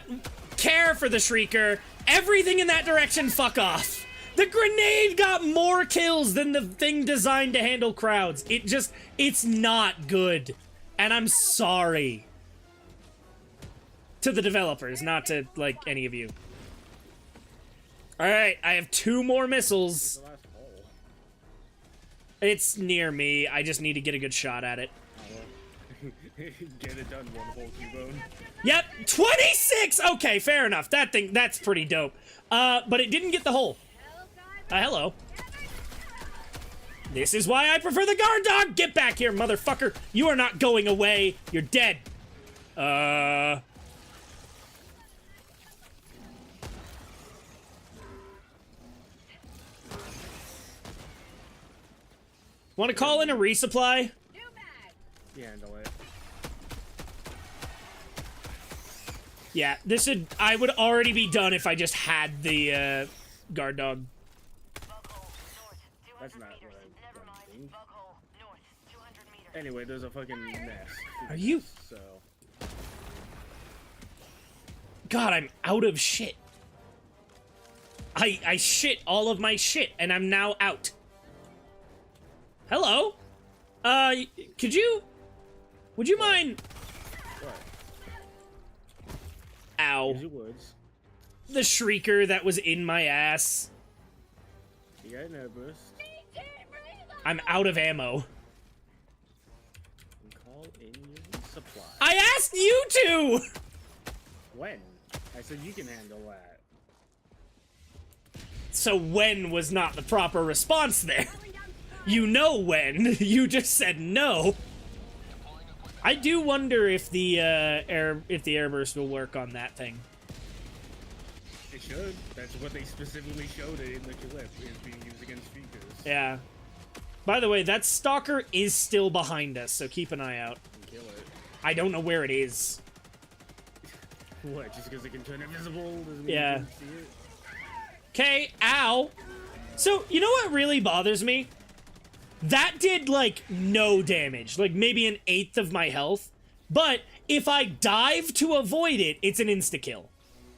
care for the Shrieker. Everything in that direction, fuck off. The grenade got more kills than the thing designed to handle crowds. It's not good. And I'm sorry. To the developers, not to, like, any of you. Alright, I have 2 more missiles. The last hole. It's near me. I just need to get a good shot at it. Get it done, One Hole T-Bone. Yep, 26! Okay, fair enough. That's pretty dope. But it didn't get the hole. Hello. This is why I prefer the guard dog! Get back here, motherfucker! You are not going away. You're dead. Want to call in a resupply? Yeah, handle it. Yeah, I would already be done if I just had the, guard dog. That's not what I think. Anyway, there's a fucking nest. Are you? So. God, I'm out of shit. I shit all of my shit, and I'm now out. Hello? Would you mind? What? Ow. Here's your woods. The shrieker that was in my ass. You got an Airburst. I'm out of ammo. And call in your supply. I asked you to! When? I said you can handle that. So when was not the proper response there. You know when. You just said no. I do wonder if the airburst will work on that thing. It should. That's what they specifically showed it in the clip. It's being used against speakers. Yeah. By the way, that stalker is still behind us, so keep an eye out. Kill it. I don't know where it is. What? Just because it can turn invisible doesn't mean Yeah. you can see it? Okay, ow. So, you know what really bothers me? That did, like, no damage. Like, maybe an eighth of my health. But if I dive to avoid it, it's an insta-kill.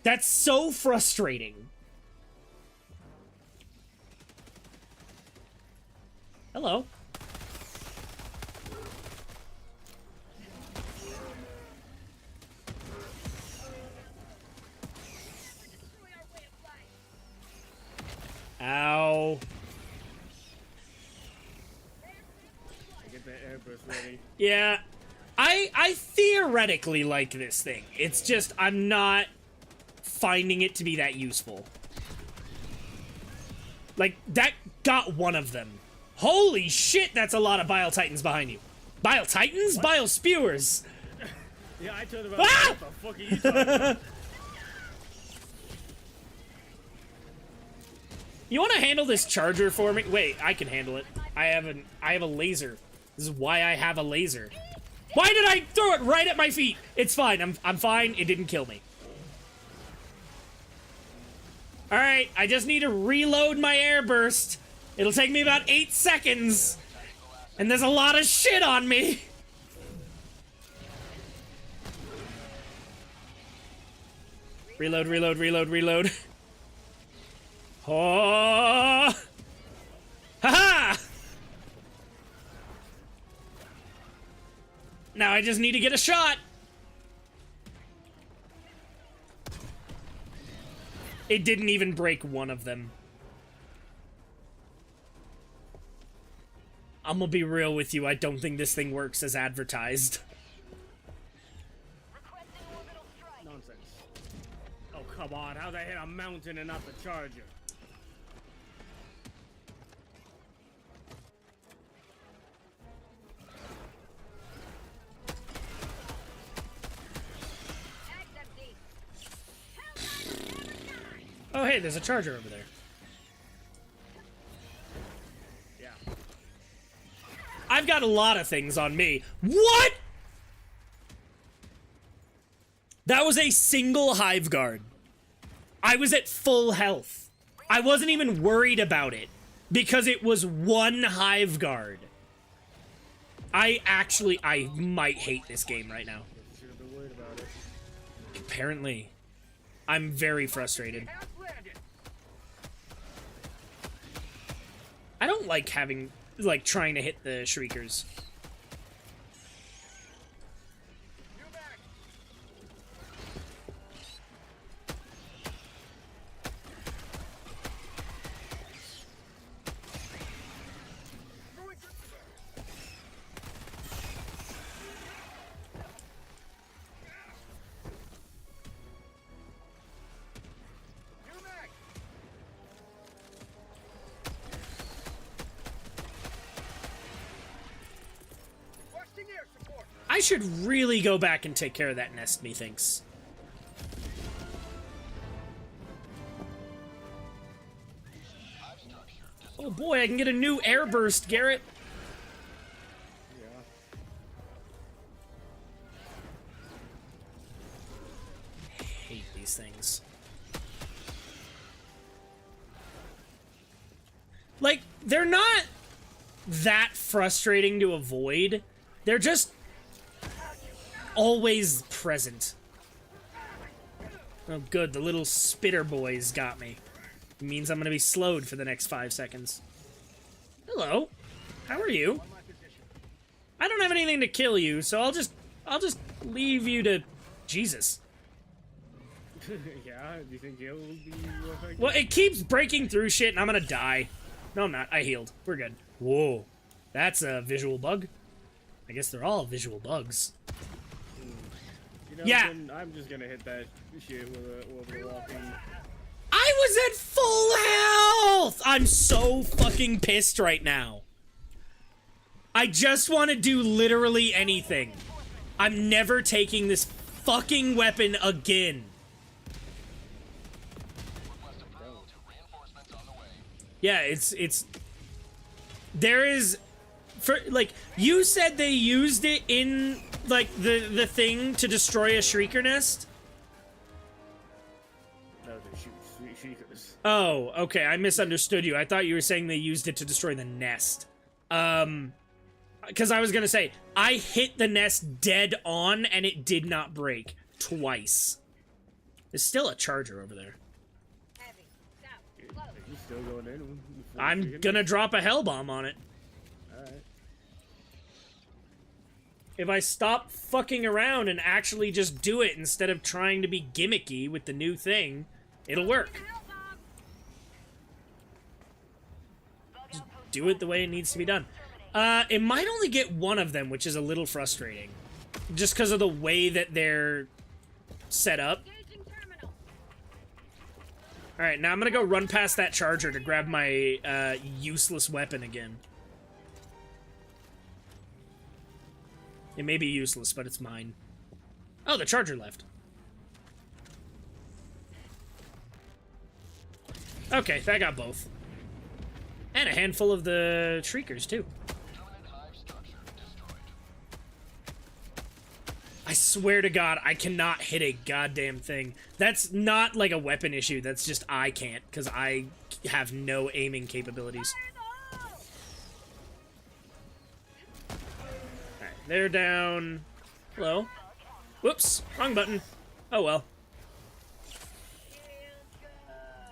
That's so frustrating. Hello. Ow. Get that airburst ready. Yeah. I theoretically like this thing. It's just I'm not finding it to be that useful. Like, that got one of them. Holy shit, that's a lot of Bile Titans behind you. Bile Titans? What? Bile Spewers. Yeah, I told about Ah! what the fuck are you talking about? You want to handle this charger for me? Wait, I can handle it. I have a laser. This is why I have a laser. Why did I throw it right at my feet? It's fine. I'm fine. It didn't kill me. All right, I just need to reload my airburst. It'll take me about 8 seconds. And there's a lot of shit on me. Reload, reload, reload, reload. Oh! Haha! Now I just need to get a shot. It didn't even break one of them. I'm gonna be real with you, I don't think this thing works as advertised. Nonsense. Oh, come on. How'd I hit a mountain and not the charger? Oh, hey, there's a charger over there. Yeah. I've got a lot of things on me. What? That was a single hive guard. I was at full health. I wasn't even worried about it because it was one hive guard. I might hate this game right now. Should have been worried about it. Apparently. I'm very frustrated. I don't like having, like, trying to hit the shriekers. I should really go back and take care of that nest, methinks. Oh boy, I can get a new airburst, Garrett. Yeah. I hate these things. Like, they're not that frustrating to avoid. They're just always present. Oh good, the little spitter boys got me. It means I'm gonna be slowed for the next 5 seconds. Hello. How are you? I don't have anything to kill you, so I'll just leave you to Jesus. Yeah, do you think he'll be affected? Well, it keeps breaking through shit and I'm gonna die. No, I'm not. I healed. We're good. Whoa. That's a visual bug. I guess they're all visual bugs. You know, Yeah. I'm just gonna hit that shit with a walking. I was at full health! I'm so fucking pissed right now. I just want to do literally anything. I'm never taking this fucking weapon again. Yeah, it's... There is... like, you said they used it in, like, the thing to destroy a shrieker nest? No, they shoot shriekers. Oh, okay, I misunderstood you. I thought you were saying they used it to destroy the nest. Because I was gonna say, I hit the nest dead on, and it did not break. Twice. There's still a charger over there. He's still going in. I'm gonna drop a hell bomb on it. Alright. If I stop fucking around and actually just do it instead of trying to be gimmicky with the new thing, it'll work. Just do it the way it needs to be done. It might only get one of them, which is a little frustrating. Just because of the way that they're set up. Alright, now I'm gonna go run past that charger to grab my useless weapon again. It may be useless, but it's mine. Oh, the charger left. Okay, that got both. And a handful of the shriekers, too. I swear to God, I cannot hit a goddamn thing. That's not like a weapon issue, that's just I can't, because I have no aiming capabilities. Alright, they're down. Hello. Whoops, wrong button. Oh well.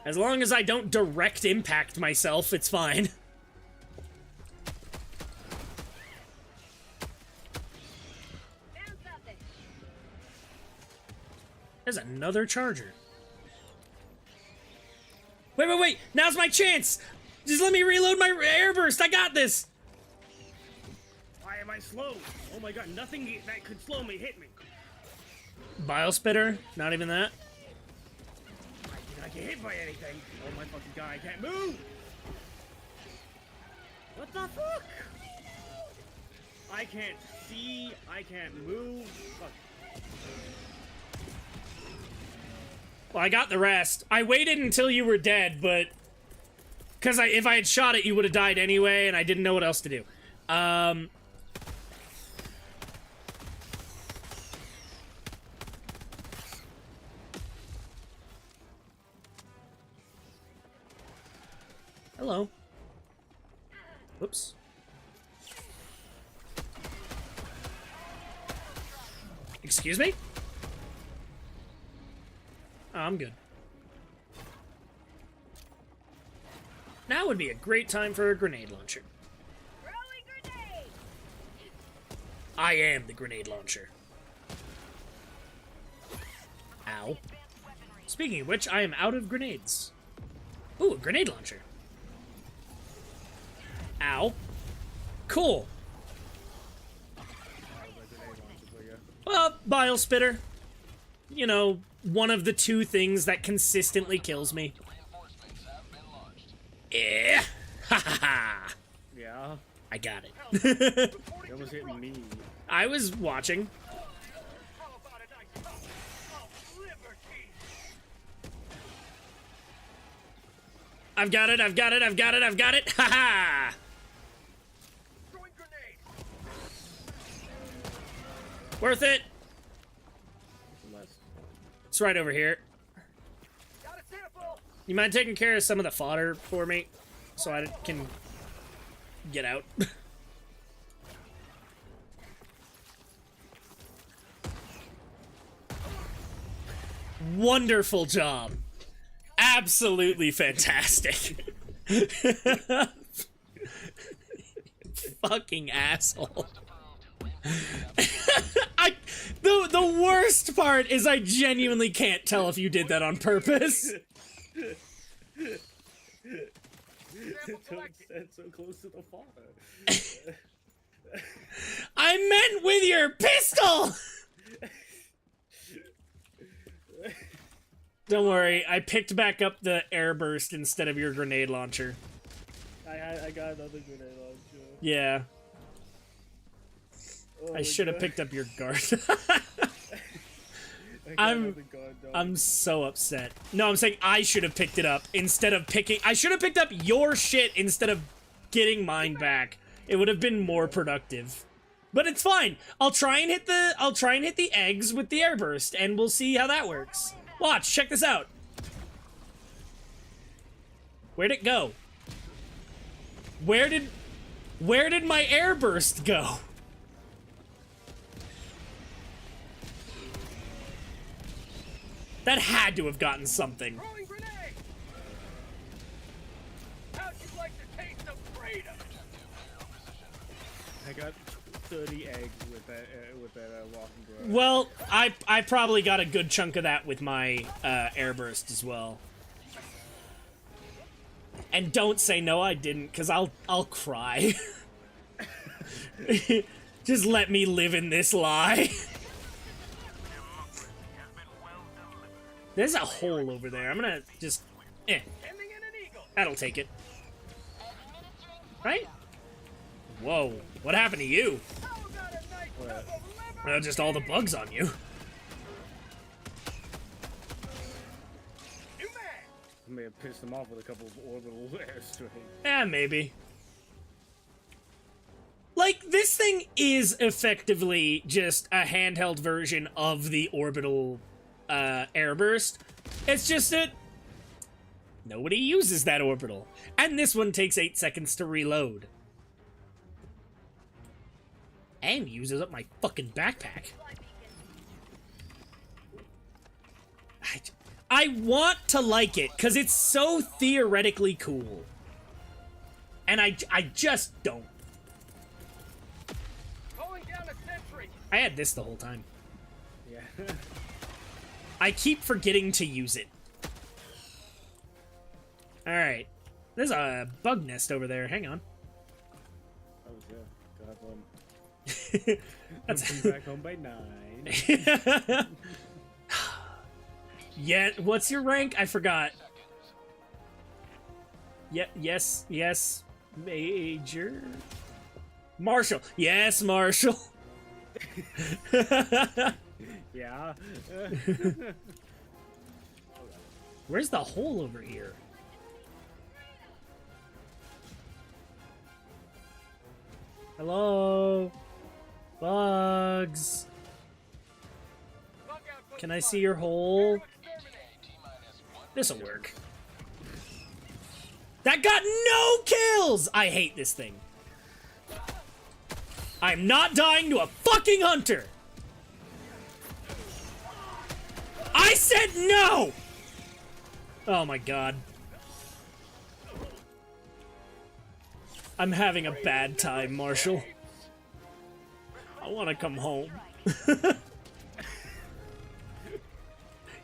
As long as I don't direct impact myself, it's fine. There's another charger. Wait! Now's my chance! Just let me reload my airburst! I got this! Why am I slow? Oh my god, nothing that could slow me hit me. Bile spitter? Not even that? I get hit by anything. Oh my fucking god, I can't move! What the fuck? I can't see, I can't move. Fuck. Well, I got the rest. I waited until you were dead, but... Because if I had shot it, you would have died anyway, and I didn't know what else to do. Hello. Whoops. Excuse me? Oh, I'm good. Now would be a great time for a grenade launcher. Grenade. I am the grenade launcher. Ow. Speaking of which, I am out of grenades. Ooh, a grenade launcher. Ow. Cool. Well, bile spitter. You know, one of the two things that consistently kills me. Yeah. Ha ha ha. Yeah. I got it. It almost hit me. I was watching. How about a nice cup of liberty? I've got it, I've got it, I've got it, I've got it. Ha ha. Throwing grenade. Worth it. It's right over here. Got a sample. You mind taking care of some of the fodder for me? So I can get out. Wonderful job. Absolutely fantastic. Fucking asshole. The worst part is I genuinely can't tell if you did that on purpose. Don't stand so close to the fodder. I meant with your pistol! Don't worry, I picked back up the airburst instead of your grenade launcher. I got another grenade launcher. Yeah. I should have picked up your guard. I'm so upset. No, I'm saying I should have picked it up instead of picking. I should have picked up your shit instead of getting mine back. It would have been more productive. But it's fine. I'll try and hit the eggs with the airburst, and we'll see how that works. Watch, check this out. Where'd it go? Where did my airburst go? That had to have gotten something. Throwing grenade! How'd you like the taste of freedom? I got 30 eggs with that walking garage. Well, I probably got a good chunk of that with my airburst as well. And don't say no, I didn't, because I'll cry. Just let me live in this lie. There's a hole over there. I'm gonna just... That'll take it. Right? Whoa. What happened to you? Well, just all the bugs on you. I may have pissed them off with a couple of orbital airstrikes. Yeah, maybe. Like, this thing is effectively just a handheld version of the orbital airburst. It's just that nobody uses that orbital. And this one takes 8 seconds to reload. And uses up my fucking backpack. I want to like it, because it's so theoretically cool. And I just don't. I had this the whole time. Yeah. I keep forgetting to use it. Alright. There's a bug nest over there. Hang on. Oh, yeah. Go have fun. That's I'll be back home by 9. Yeah, what's your rank? I forgot. Yeah, yes, Major. Marshall. Yes, Marshall. Yeah. Where's the hole over here? Hello? Bugs. Can I see your hole? This'll work. That got no kills! I hate this thing. I'm not dying to a fucking hunter! I said no! Oh my god. I'm having a bad time, Marshall. I want to come home.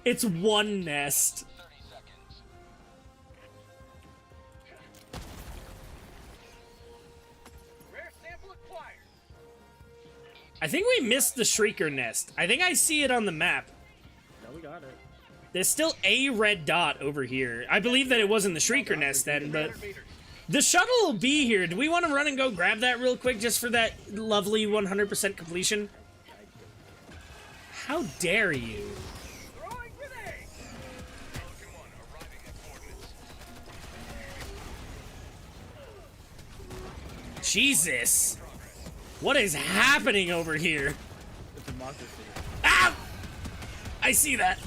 It's one nest. I think we missed the Shrieker nest. I think I see it on the map. No, we got it. There's still a red dot over here. I believe that it wasn't the Shrieker nest then, but the shuttle will be here. Do we want to run and go grab that real quick just for that lovely 100% completion? How dare you? Jesus! What is happening over here? It's democracy. Ah! I see that.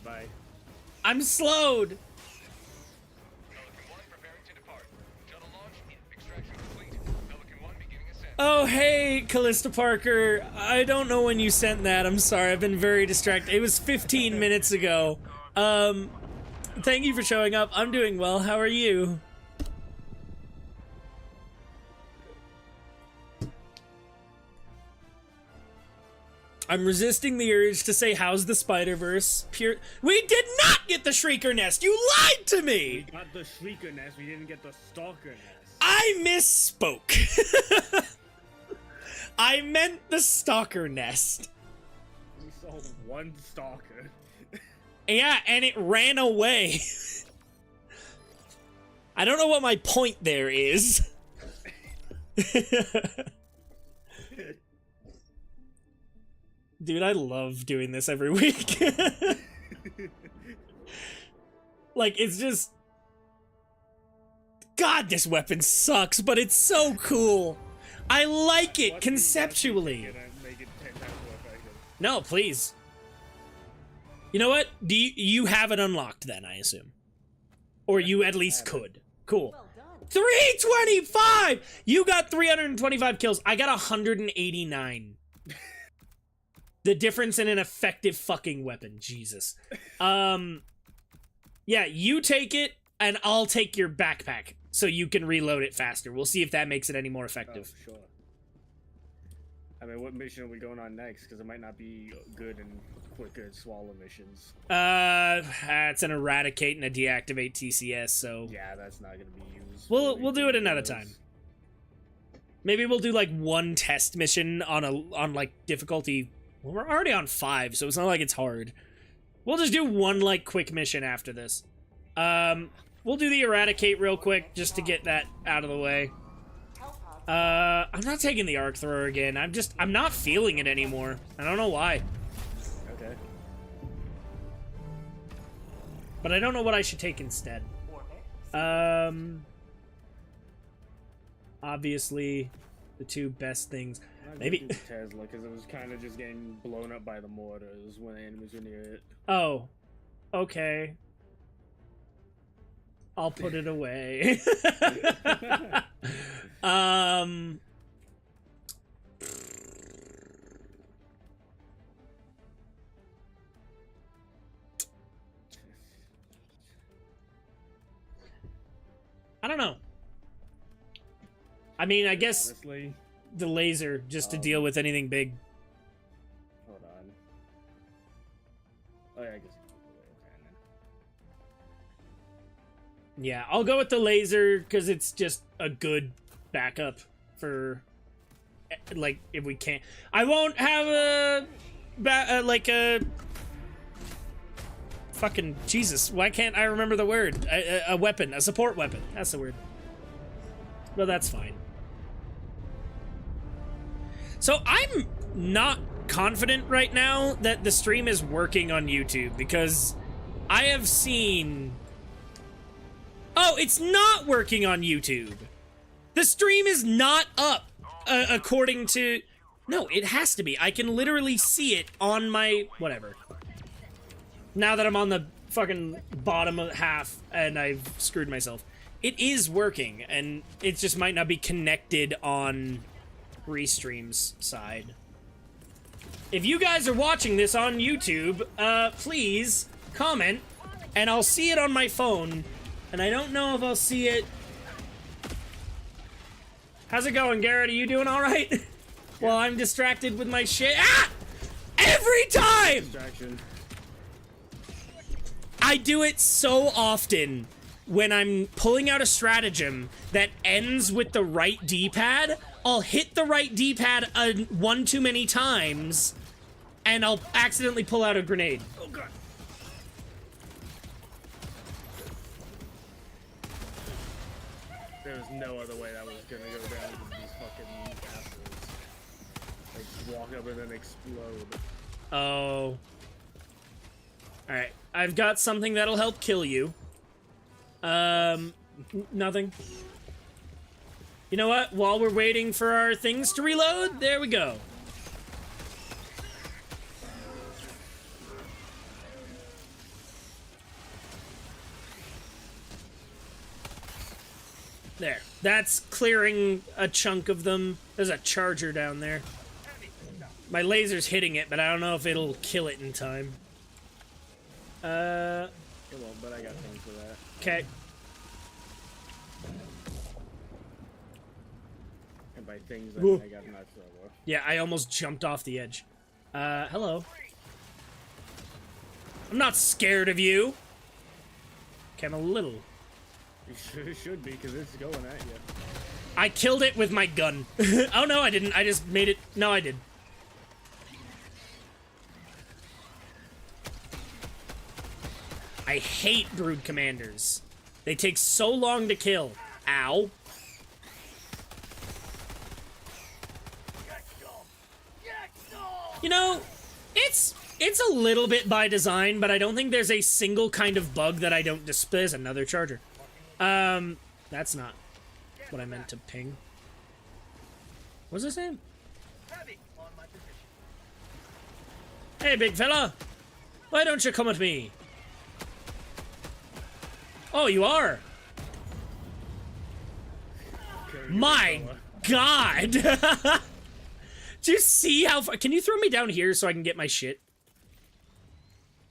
Bye. I'm slowed. Oh, hey, Callista Parker. I don't know when you sent that. I'm sorry. I've been very distracted. It was 15 minutes ago. Thank you for showing up. I'm doing well. How are you? I'm resisting the urge to say, how's the Spider-Verse? We did not get the Shrieker nest! You lied to me! We got the Shrieker nest, we didn't get the Stalker nest. I misspoke. I meant the Stalker nest. We saw one Stalker. Yeah, and it ran away. I don't know what my point there is. Dude, I love doing this every week. Like, it's just... God, this weapon sucks, but it's so cool. I like it conceptually. No, please. You know what? Do you have it unlocked then, I assume? Or you at least could. Cool. 325! You got 325 kills. I got 189. The difference in an effective fucking weapon. Jesus. Yeah, you take it, and I'll take your backpack so you can reload it faster. We'll see if that makes it any more effective. Oh, sure. I mean, what mission are we going on next? Because it might not be good and quicker swallow missions. It's an eradicate and a deactivate TCS, so... Yeah, that's not going to be used. We'll do it another time. Maybe we'll do, like, one test mission on like, difficulty... Well, we're already on 5, so it's not like it's hard. We'll just do one, like, quick mission after this. We'll do the eradicate real quick, just to get that out of the way. I'm not taking the arc thrower again. I'm not feeling it anymore. I don't know why. Okay. But I don't know what I should take instead. Obviously, the two best things. Maybe Tesla, because it was kind of just getting blown up by the mortars when enemies were near it. Oh, okay. I'll put it away. I don't know. I mean, I guess Honestly, the laser, just to deal with anything big. hold on. Oh yeah, I guess. Yeah, I'll go with the laser because it's just a good backup for, like, if we can't. I won't have a fucking Jesus. Why can't I remember the word? A weapon, a support weapon. That's the word. Well, that's fine. So I'm not confident right now that the stream is working on YouTube because I have seen... Oh, it's not working on YouTube. The stream is not up, according to... No, it has to be. I can literally see it on my... Whatever. Now that I'm on the fucking bottom of half and I've screwed myself. It is working, and it just might not be connected on Restream's side. If you guys are watching this on YouTube, please comment, and I'll see it on my phone. And I don't know if I'll see it. How's it going, Garrett? Are you doing all right? Well, I'm distracted with my shit. Ah! Every time! Distraction. I do it so often when I'm pulling out a stratagem that ends with the right D-pad. I'll hit the right D-pad one too many times, and I'll accidentally pull out a grenade. Oh, God. There was no other way that was gonna go down with these fucking assholes. Like, walk up and then explode. Oh. Alright. I've got something that'll help kill you. Nothing. You know what? While we're waiting for our things to reload, there we go. There. That's clearing a chunk of them. There's a charger down there. My laser's hitting it, but I don't know if it'll kill it in time. It won't, but I got things for that. Okay. And by things, I mean I got nuts over. Yeah, I almost jumped off the edge. Hello. I'm not scared of you. Okay, I'm a little. You should be, because it's going at you. I killed it with my gun. Oh, no, I didn't. I just made it. No, I did. I hate Brood Commanders. They take so long to kill. Ow. You know, it's a little bit by design, but I don't think there's a single kind of bug that I don't display. There's another charger. That's not what I meant to ping. What's his name? Heavy on my position. Hey, big fella. Why don't you come with me? Oh, you are? My God! Do you see how far? Can you throw me down here so I can get my shit?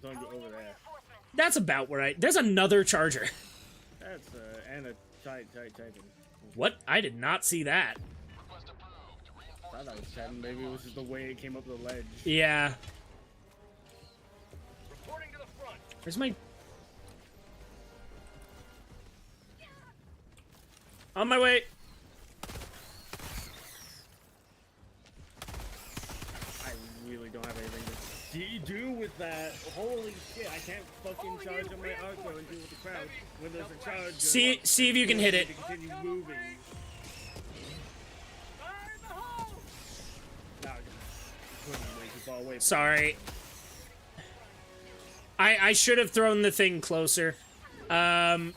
Don't go over there. That's about where I... There's another charger. That's, and a titan. What? I did not see that. I thought that was 10. Maybe it was just the way it came up the ledge. Yeah. Reporting to the front. Where's my... On my way. I really don't have anything to do with that. Holy shit, I can't fucking charge on my arco and deal with the crowd when there's a charge. See if you can hit it. To continue moving. Fire in the hole. No, I couldn't way too far away. Sorry. I should have thrown the thing closer. Wow.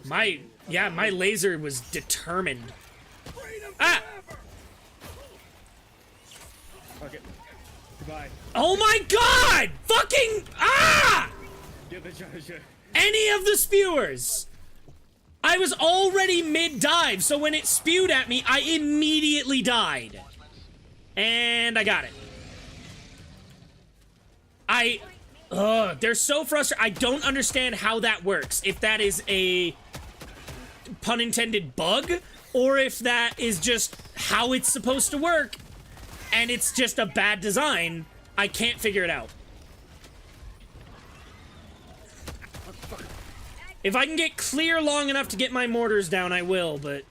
My laser was determined. Ah! Okay. Goodbye. Oh my God! Fucking ah! Get the charger. Any of the spewers! I was already mid-dive, so when it spewed at me, I immediately died. And I got it. They're so frustrating. I don't understand how that works. If that is a pun intended bug, or if that is just how it's supposed to work, and it's just a bad design. I can't figure it out. If I can get clear long enough to get my mortars down, I will, but...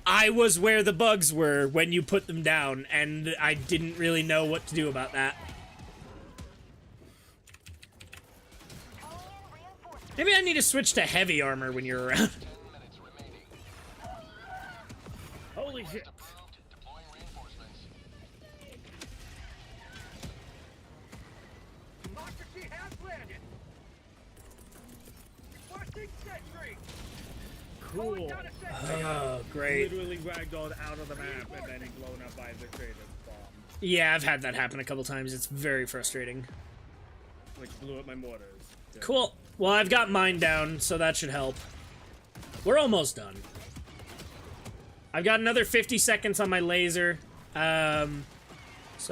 I was where the bugs were when you put them down, and I didn't really know what to do about that. Maybe I need to switch to heavy armor when you're around. Holy shit. Democracy has landed. Requesting sentry. Cool. Down a sentry. Oh, great. Literally ragdolled out of the map and then blown up by the traitor bomb. Yeah, I've had that happen a couple times. It's very frustrating. Which blew up my mortars. Yeah. Cool. Well, I've got mine down, so that should help. We're almost done. I've got another 50 seconds on my laser, so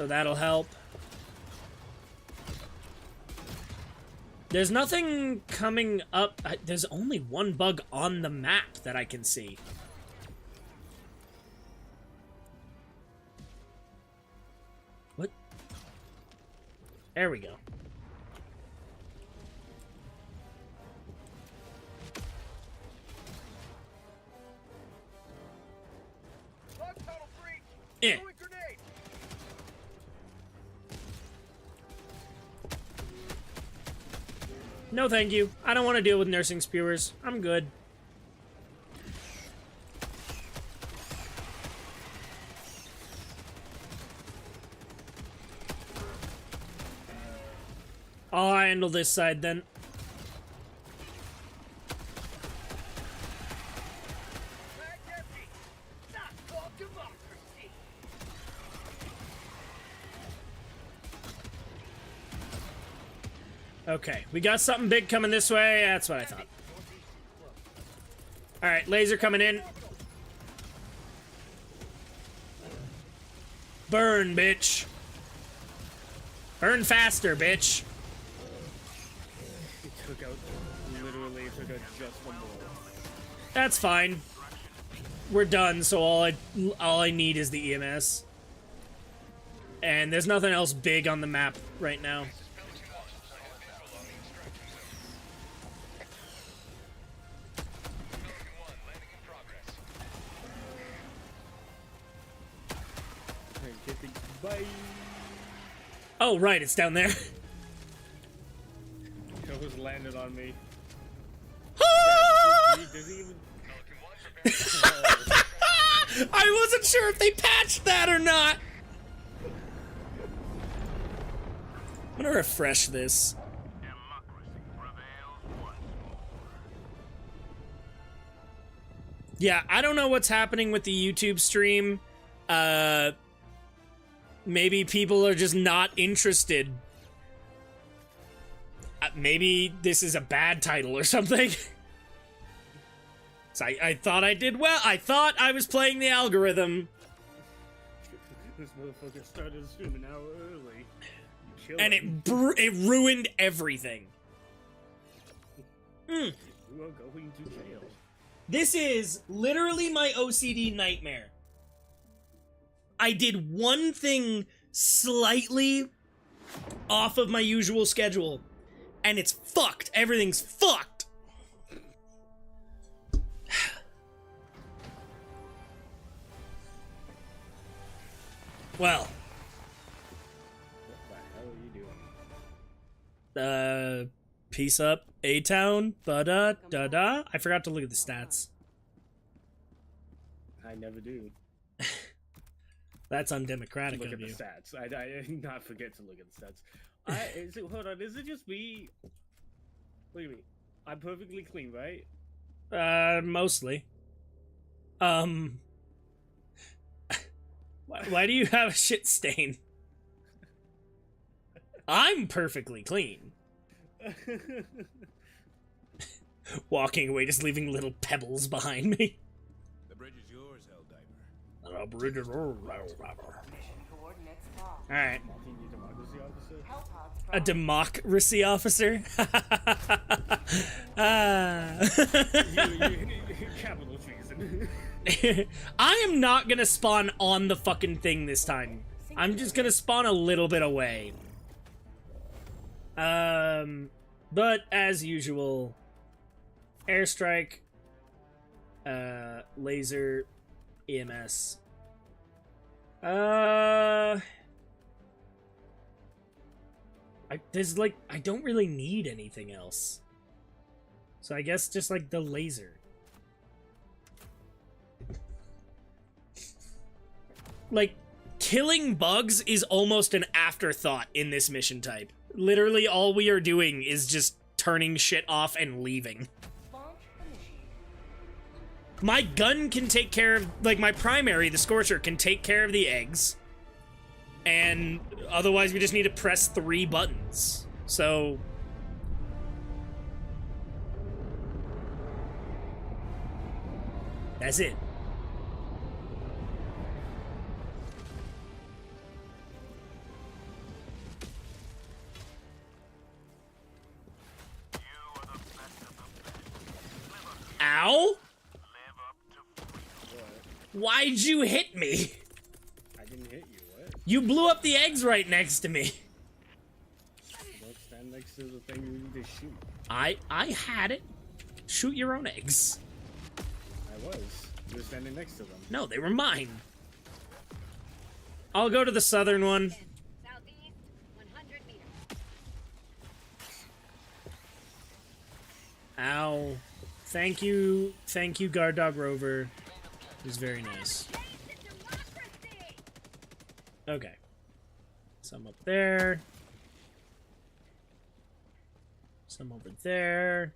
that'll help. There's nothing coming up. There's only one bug on the map that I can see. What? There we go. Bug tunnel breach. Eh. Throwing grenade. No, thank you. I don't want to deal with nursing spewers. I'm good. I'll handle this side then. Mag empty. That's called democracy. Okay, we got something big coming this way. That's what I thought. Alright, laser coming in. Burn, bitch. Burn faster, bitch. It took out, literally, it took out just one more. That's fine. We're done, so all I need is the EMS. And there's nothing else big on the map right now. Bye. Oh, right, it's down there. It was landed on me. Does he even... I wasn't sure if they patched that or not. I'm gonna refresh this. Yeah, I don't know what's happening with the YouTube stream. Maybe people are just not interested. Maybe this is a bad title or something. So I thought I did well. I thought I was playing the algorithm. This motherfucker started the stream an hour early. And it ruined everything. We are going to jail. This is literally my OCD nightmare. I did one thing slightly off of my usual schedule, and it's fucked. Everything's fucked. Well. What the hell are you doing? Peace up, A-Town, da-da. I forgot to look at the stats. I never do. That's undemocratic Look of at you. the stats. I not forget to look at the stats. Hold on, is it just me? What do you mean? I'm perfectly clean, right? Mostly. Why do you have a shit stain? I'm perfectly clean. Walking away, just leaving little pebbles behind me. The bridge is yours, Helldiver. The bridge is yours. Alright. Mocking you, democracy officer? A democracy officer? Capital treason. I am not gonna spawn on the fucking thing this time. I'm just gonna spawn a little bit away. But as usual, airstrike, laser, EMS. I don't really need anything else. So I guess just like the laser. Like, killing bugs is almost an afterthought in this mission type. Literally all we are doing is just turning shit off and leaving. My gun can take care of, like, my primary, the Scorcher, can take care of the eggs. And otherwise we just need to press 3 buttons. So... that's it. Ow? Why'd you hit me? I didn't hit you, what? You blew up the eggs right next to me. Don't stand next to the thing you need to shoot. I had it. Shoot your own eggs. I was. You were standing next to them. No, they were mine. I'll go to the southern one. Southeast, 100 meters. Ow. Thank you, Guard Dog Rover. It was very nice. Okay. Some up there. Some over there.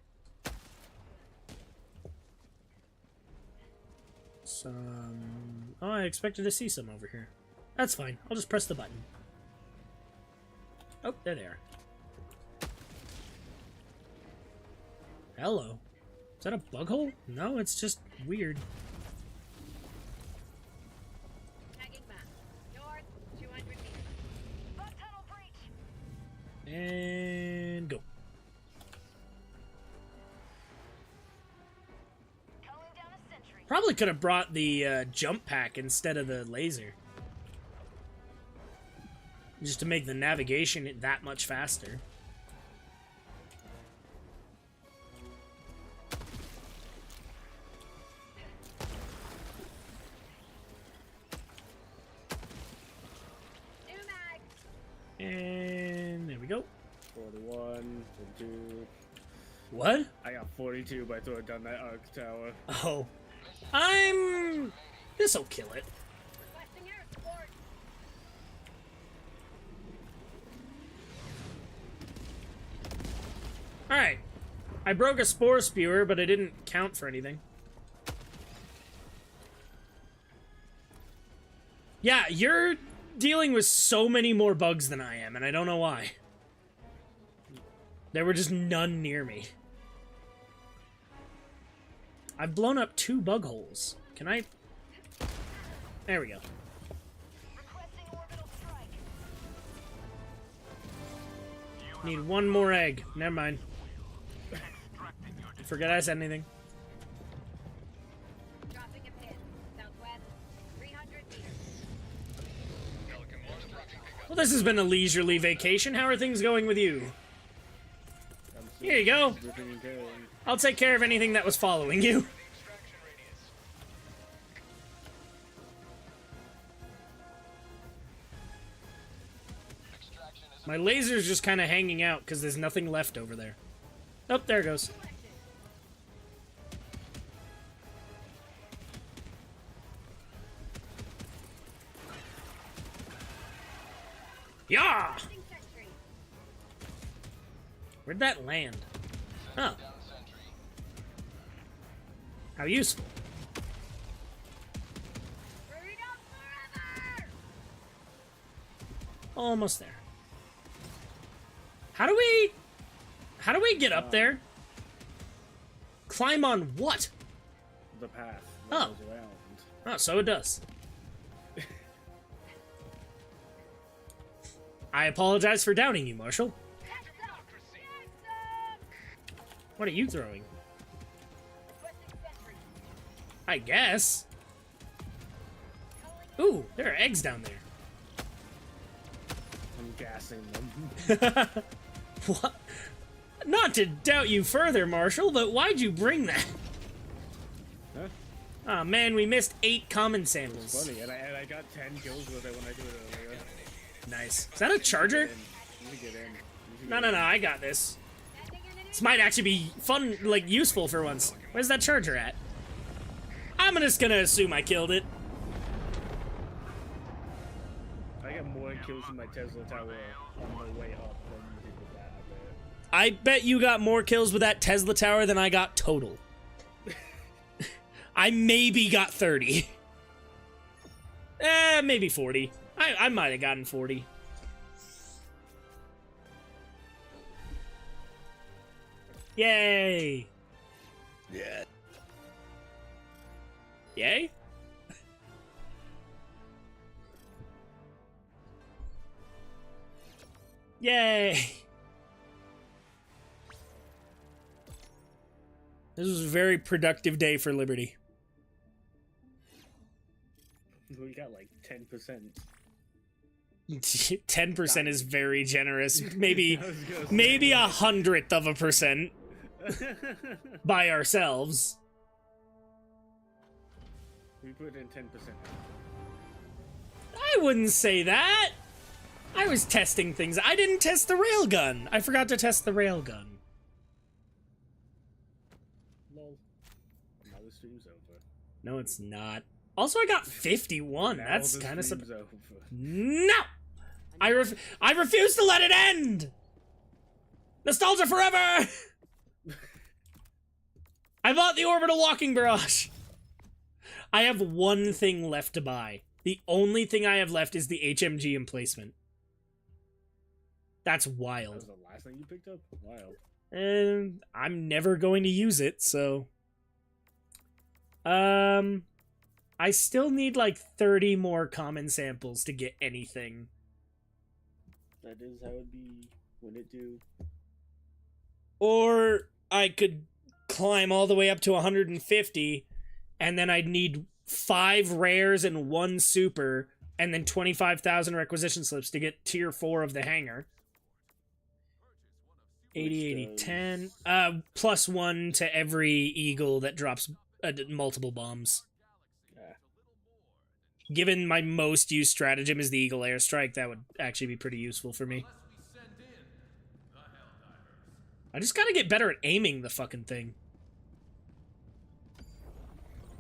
Some... oh, I expected to see some over here. That's fine. I'll just press the button. Oh, there they are. Hello. Is that a bug hole? No, it's just weird. Tagging map. North, 200 meters. Bug tunnel breach. And go. Calling down a sentry. Probably could have brought the jump pack instead of the laser. Just to make the navigation that much faster. New mag. And there we go. 41, 42. What? I got 42 by throwing down that arc tower. Oh. This'll kill it. Requesting air support. Alright. I broke a spore spewer, but it didn't count for anything. Yeah, you're dealing with so many more bugs than I am, and I don't know why. There were just none near me. I've blown up 2 bug holes. Can I... There we go. Requesting orbital strike. Need 1 more egg. Never mind. Forget I said anything. Dropping a pin. Southwest. 300 meters. Well, this has been a leisurely vacation. How are things going with you? Here you go. I'll take care of anything that was following you. My laser's just kind of hanging out because there's nothing left over there. Oh, there it goes. Yeah! Requesting sentry. Where'd that land? Oh. How useful. Freedom forever! Almost there. How do we get up there? Climb on what? The path. Oh. That goes around. Oh, so it does. I apologize for doubting you, Marshall. What are you throwing? Requesting sentry. I guess. Ooh, there are eggs down there. I'm gassing them. What? Not to doubt you further, Marshall, but why'd you bring that? Huh? Oh man, we missed 8 common It's samples. funny, and I got 10 kills with it when I do it earlier. Nice. Is that a charger? You should get in. You should No, get no, in. no, I got this. Sending an This might actually be fun, like, useful for once. Where's that charger at? I'm just gonna assume I killed it. I got more kills in my Tesla tower on my way up than you did with that, I bet. I bet you got more kills with that Tesla tower than I got total. I maybe got 30. Maybe 40. I might have gotten 40. Yay! Yeah. Yay? Yay! This was a very productive day for Liberty. We got like 10%. 10% is very generous. Maybe I was gonna say, maybe 100% by ourselves. we put in 10%. I wouldn't say that. I was testing things. I didn't test the railgun. I forgot to test the railgun. Lol. Now the stream's over. No, it's not. Also, I got 51. Now That's the kind of stream's over. No! I refuse to let it end! Nostalgia forever! I bought the orbital walking barrage! I have one thing left to buy. The only thing I have left is the HMG emplacement. That's That wild. was the last thing you picked up? Wild. And I'm never going to use it, so... I still need like 30 more common samples to get anything. That is how it be when it do. Or I could climb all the way up to 150, and then I'd need 5 rares and 1 super, and then 25,000 requisition slips to get tier 4 of the hangar. 80, 80, 10. Plus 1 to every eagle that drops multiple bombs. Given my most used stratagem is the Eagle Airstrike, that would actually be pretty useful for me. I just gotta get better at aiming the fucking thing.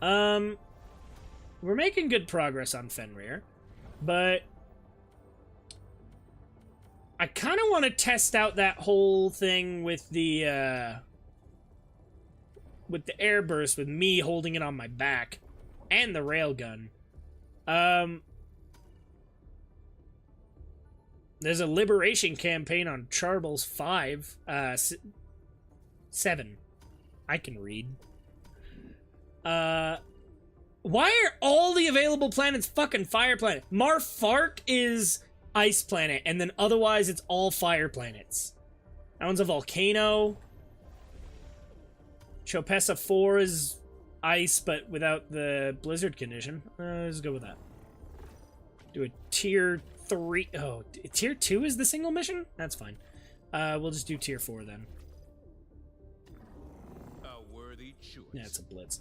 We're making good progress on Fenrir, but I kind of want to test out that whole thing with the airburst, with me holding it on my back, and the railgun. There's a liberation campaign on Charbles 5, 7. I can read. Why are all the available planets fucking fire planet? Marfark is ice planet, and then otherwise it's all fire planets. That one's a volcano. Chopessa 4 is ice, but without the blizzard condition. Let's go with that. Do a tier 3. Oh, tier 2 is the single mission? That's fine. We'll just do tier 4 then. A worthy choice. Yeah, it's a blitz.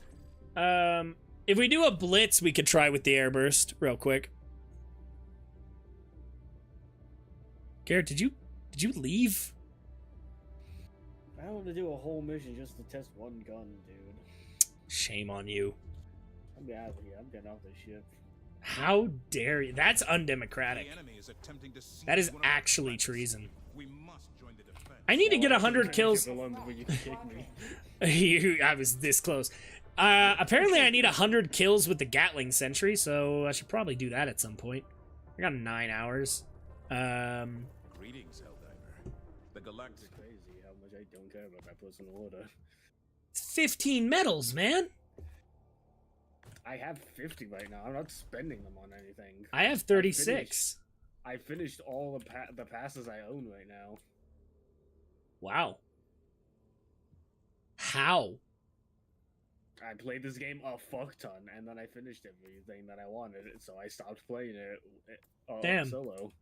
If we do a blitz, we could try with the airburst real quick. Garrett, did you leave? I don't want to do a whole mission just to test one gun, dude. Shame on you. I'm out of here. I'm getting off this ship. How dare you? That's undemocratic. The enemy is attempting to seize That is one of our actually planets. treason. We must join the defense. I need to get 100 kills. I was this close. Apparently I need 100 kills with the Gatling Sentry, so I should probably do that at some point. I got 9 hours. Greetings, Helldiver. The Galactic. It's crazy how much I don't care about that personal order. 15 medals, man. I have 50 right now. I'm not spending them on anything. I have 36. I finished all the passes I own right now. Wow. How? I played this game a fuck ton, and then I finished everything that I wanted, so I stopped playing it Damn. solo.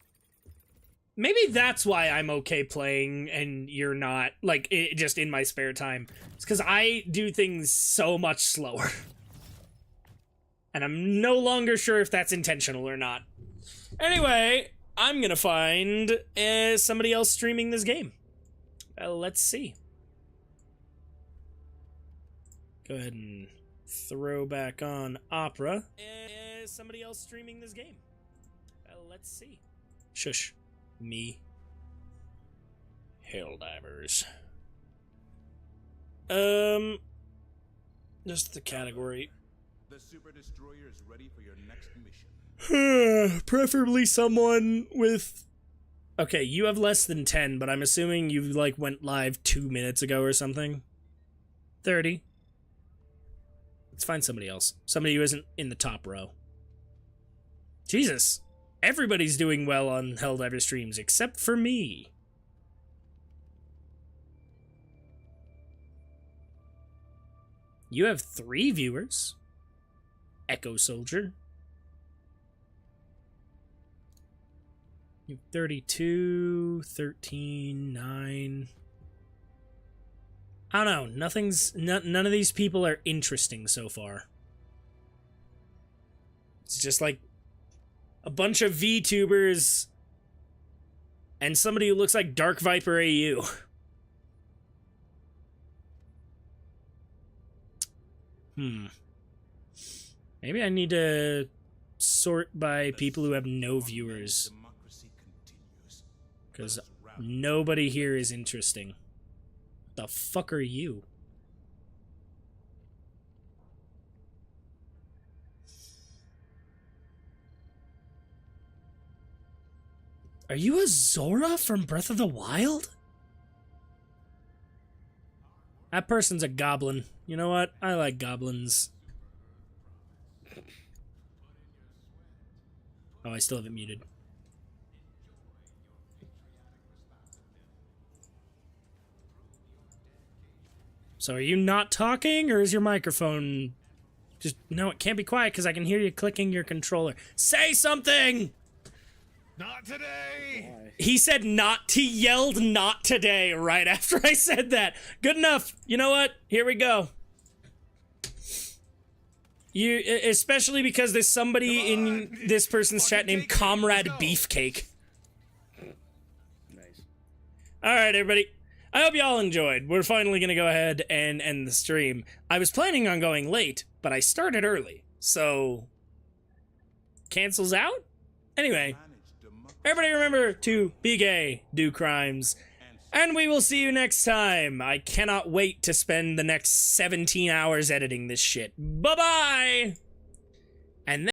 Maybe that's why I'm okay playing and you're not, like, just in my spare time. It's because I do things so much slower. And I'm no longer sure if that's intentional or not. Anyway, I'm gonna find somebody else streaming this game. Let's see. Go ahead and throw back on Opera. Somebody else streaming this game. Let's see. Shush. Me. Helldivers. Just the category. The Super Destroyer is ready for your next mission. Preferably someone with... Okay, you have less than 10, but I'm assuming you, like, went live 2 minutes ago or something. 30. Let's find somebody else. Somebody who isn't in the top row. Jesus. Everybody's doing well on Helldiver streams, except for me. You have 3 viewers. Echo Soldier. You have 32, 13, 9. I don't know. None of these people are interesting so far. It's just like a bunch of VTubers and somebody who looks like Dark Viper AU. Maybe I need to sort by people who have no viewers. Because nobody here is interesting. The fuck are you? Are you a Zora from Breath of the Wild? That person's a goblin. You know what? I like goblins. Oh, I still have it muted. So are you not talking, or is your microphone... Just, no, it can't be quiet because I can hear you clicking your controller. Say something! Not today! He said not, he yelled not today right after I said that. Good enough. You know what? Here we go. You, especially because there's somebody in this person's chat named Comrade Beefcake. Nice. All right, everybody. I hope y'all enjoyed. We're finally gonna go ahead and end the stream. I was planning on going late, but I started early, so cancels out? Anyway, everybody remember to be gay, do crimes, and we will see you next time. I cannot wait to spend the next 17 hours editing this shit. Bye-bye!